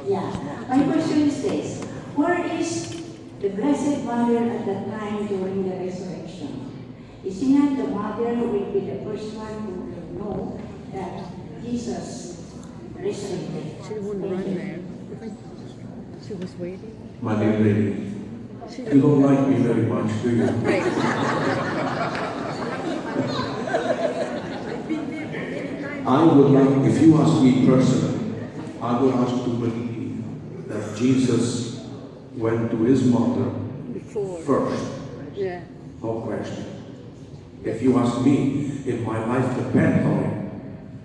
Yeah. My question is this: where is the Blessed Mother at the time during the resurrection. Is she not the mother who will be the first one who will know that Jesus resurrected? She wouldn't run there. She was waiting. My dear lady, you don't like me very much, do you? I would like, if you ask me personally, I would ask to believe that Jesus went to his mother first. Yeah. No question. If you ask me, if my life depends on it,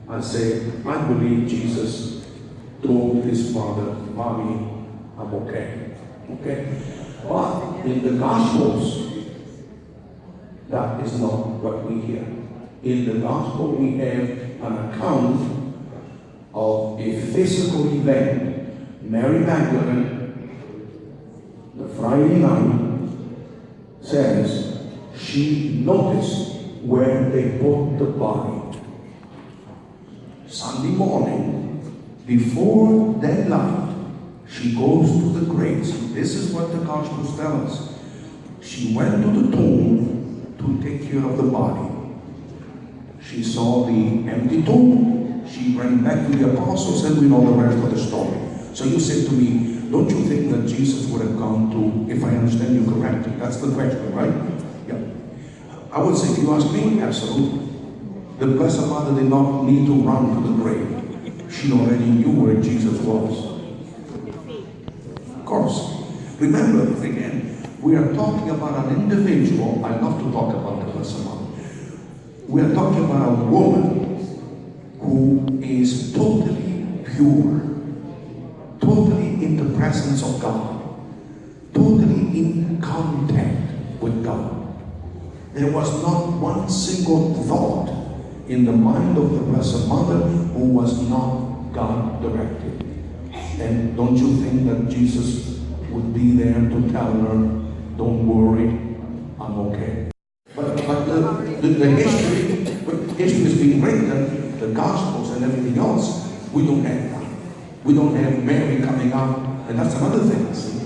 I say, I believe Jesus told his mother, Mommy, I'm okay. Okay? But in the Gospels, that is not what we hear. In the Gospel, we have an account of a physical event. Mary Magdalene, the Friday night, says she noticed where they put the body. Sunday morning, before daylight, she goes to the grave. So this is what the Gospels tell us. She went to the tomb to take care of the body. She saw the empty tomb. She ran back to the apostles, and we know the rest of the story. So you said to me, don't you think that Jesus would have gone to, if I understand you correctly, that's the question, right? Yeah. I would say, if you ask me, absolutely. The Blessed Mother did not need to run to the grave. She already knew where Jesus was. Of course. Remember, again, we are talking about an individual. I love to talk about the Blessed Mother. We are talking about a woman who is totally pure, totally in the presence of God, totally in contact with God. There was not one single thought in the mind of the Blessed Mother who was not God-directed. And don't you think that Jesus would be there to tell her, don't worry, I'm okay? But the history is being written, the Gospels and everything else, we don't have that. We don't have Mary coming up, and that's another thing. See?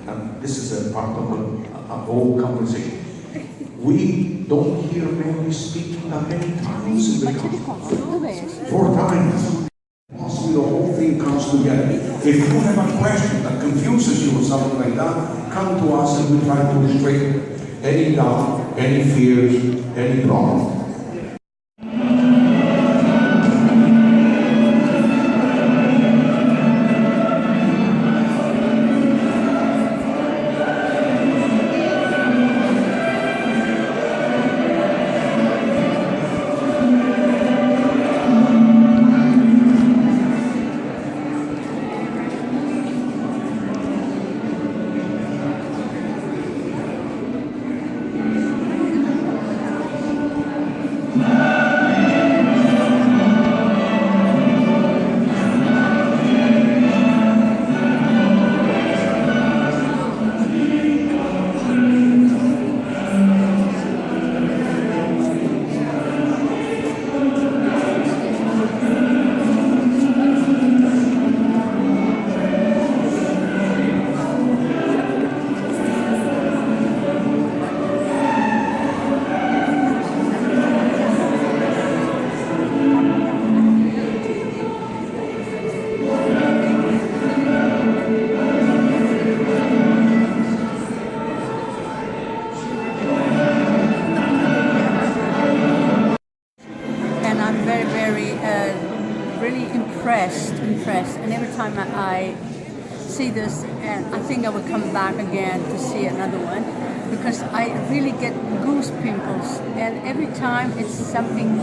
And this is a part of a whole conversation. We don't hear Mary speaking that many times in the Gospel. 4 times. Possibly the whole thing comes together. If you have a question that confuses you or something like that, come to us and we try to straighten any doubt, any fears, any problem. impressed, and every time I see this, and I think I will come back again to see another one, because I really get goose pimples, and every time it's something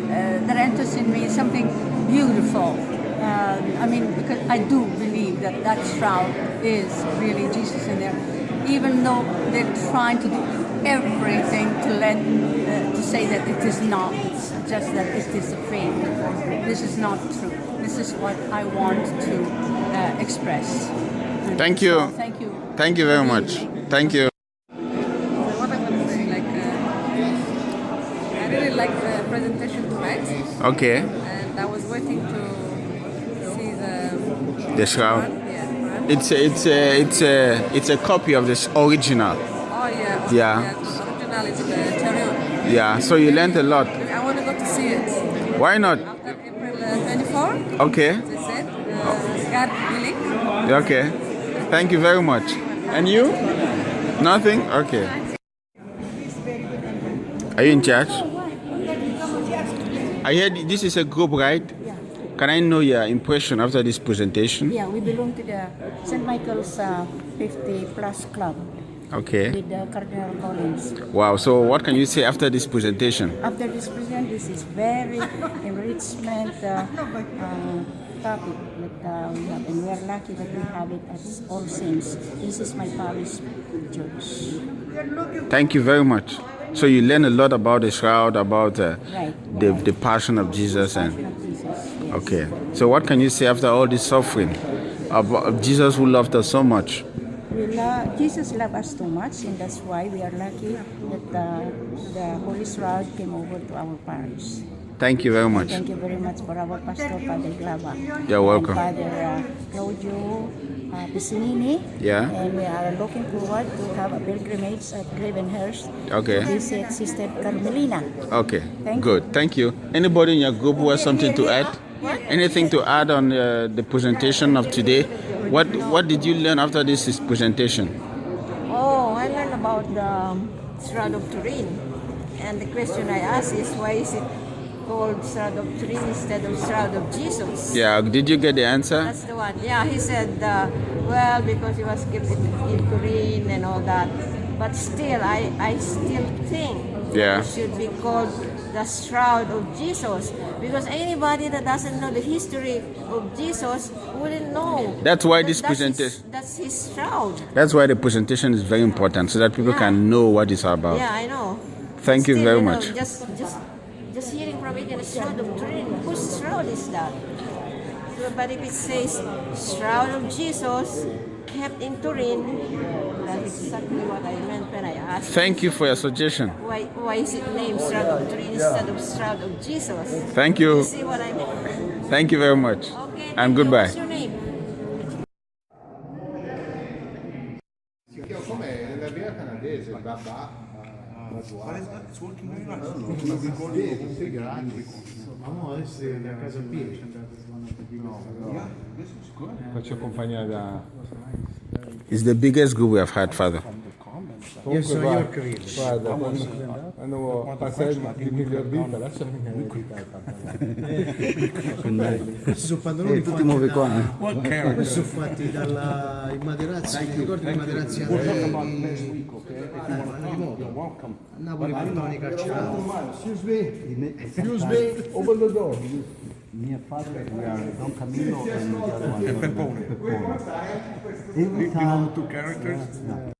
that enters in me, something beautiful. I mean, because I do believe that that shroud is really Jesus in there, even though they're trying to do everything to say that it is not. It's just that it is a fake. This is not true. This is what I want to express. Thank you. So, thank you. Thank you very much. Thank you. What I'm going to say, I really like the presentation tonight. Okay. And I was waiting to see the shroud. Yeah, It's a copy of this original. Oh yeah. Yeah. This original is the Torino. Yeah. So you learned a lot. I want to go to see it. Why not? After April 24. Okay. They said, God willing. Okay. Thank you very much. And you? Nothing? Okay. Are you in church? I heard this is a group, right? Yeah. Can I know your impression after this presentation? Yeah, we belong to the St. Michael's 50 Plus Club. Okay. With Cardinal Collins. Wow. So what can you say after this presentation? After this presentation, this is very enrichment topic that we have, and we are lucky that we have it at All Saints. This is my parish church. Thank you very much. So you learn a lot about the shroud, about right. the passion of Jesus, and Jesus, yes. okay. So what can you say after all this suffering of Jesus who loved us so much? Jesus loved us too much, and that's why we are lucky that the Holy Shroud came over to our parish. Thank you very much. Thank you very much for our pastor, Father Glaba. You're welcome. And Father Claudio Piscinini. Yeah. And we are looking forward to have a pilgrimage at Gravenhurst. Okay. To visit Sister Carmelina. Okay. Good. Thank you. Anybody in your group who has something to add? Anything to add on the presentation of today? What did you learn after this presentation? Oh, I learned about the Shroud of Turin. And the question I asked is, why is it called Shroud of Turin instead of Shroud of Jesus? Yeah, did you get the answer? That's the one. Yeah, he said, well, because he was kept in Turin and all that. But still, I still think it should be called the Shroud of Jesus, because anybody that doesn't know the history of Jesus wouldn't know. That's why this presentation. That's his shroud. That's why the presentation is very important, so that people can know what it's about. Yeah, I know. Thank you very much. Just hearing from it in the Shroud of Turin, whose shroud is that? So, but if it says Shroud of Jesus kept in Turin, that's exactly what I meant when I asked. Thank you for your suggestion. Why is it named Shroud of Turin instead of Shroud of Jesus? Thank you. You see what I mean? Thank you very much. Okay, and goodbye. What's your name? Come nella via canadese, il Glaba. It's working very nice. Tutti grandi. Vamos essere a casa piena. Faccio compagnia da... It's the biggest group we have had, Father. Io sono io credo. Guarda, andavo a passare il miglior vita, lasciami Questi sono pantaloni tutti nuovi qua. questi sono fatti dalla Maderazzi, ti ricordi i Maderazzi Andrzej? A Napoli prima non li calciavano. Excuse me, open the door. Mia padre, we are Don Camillo and the other one. Peppone. Every time. Two characters?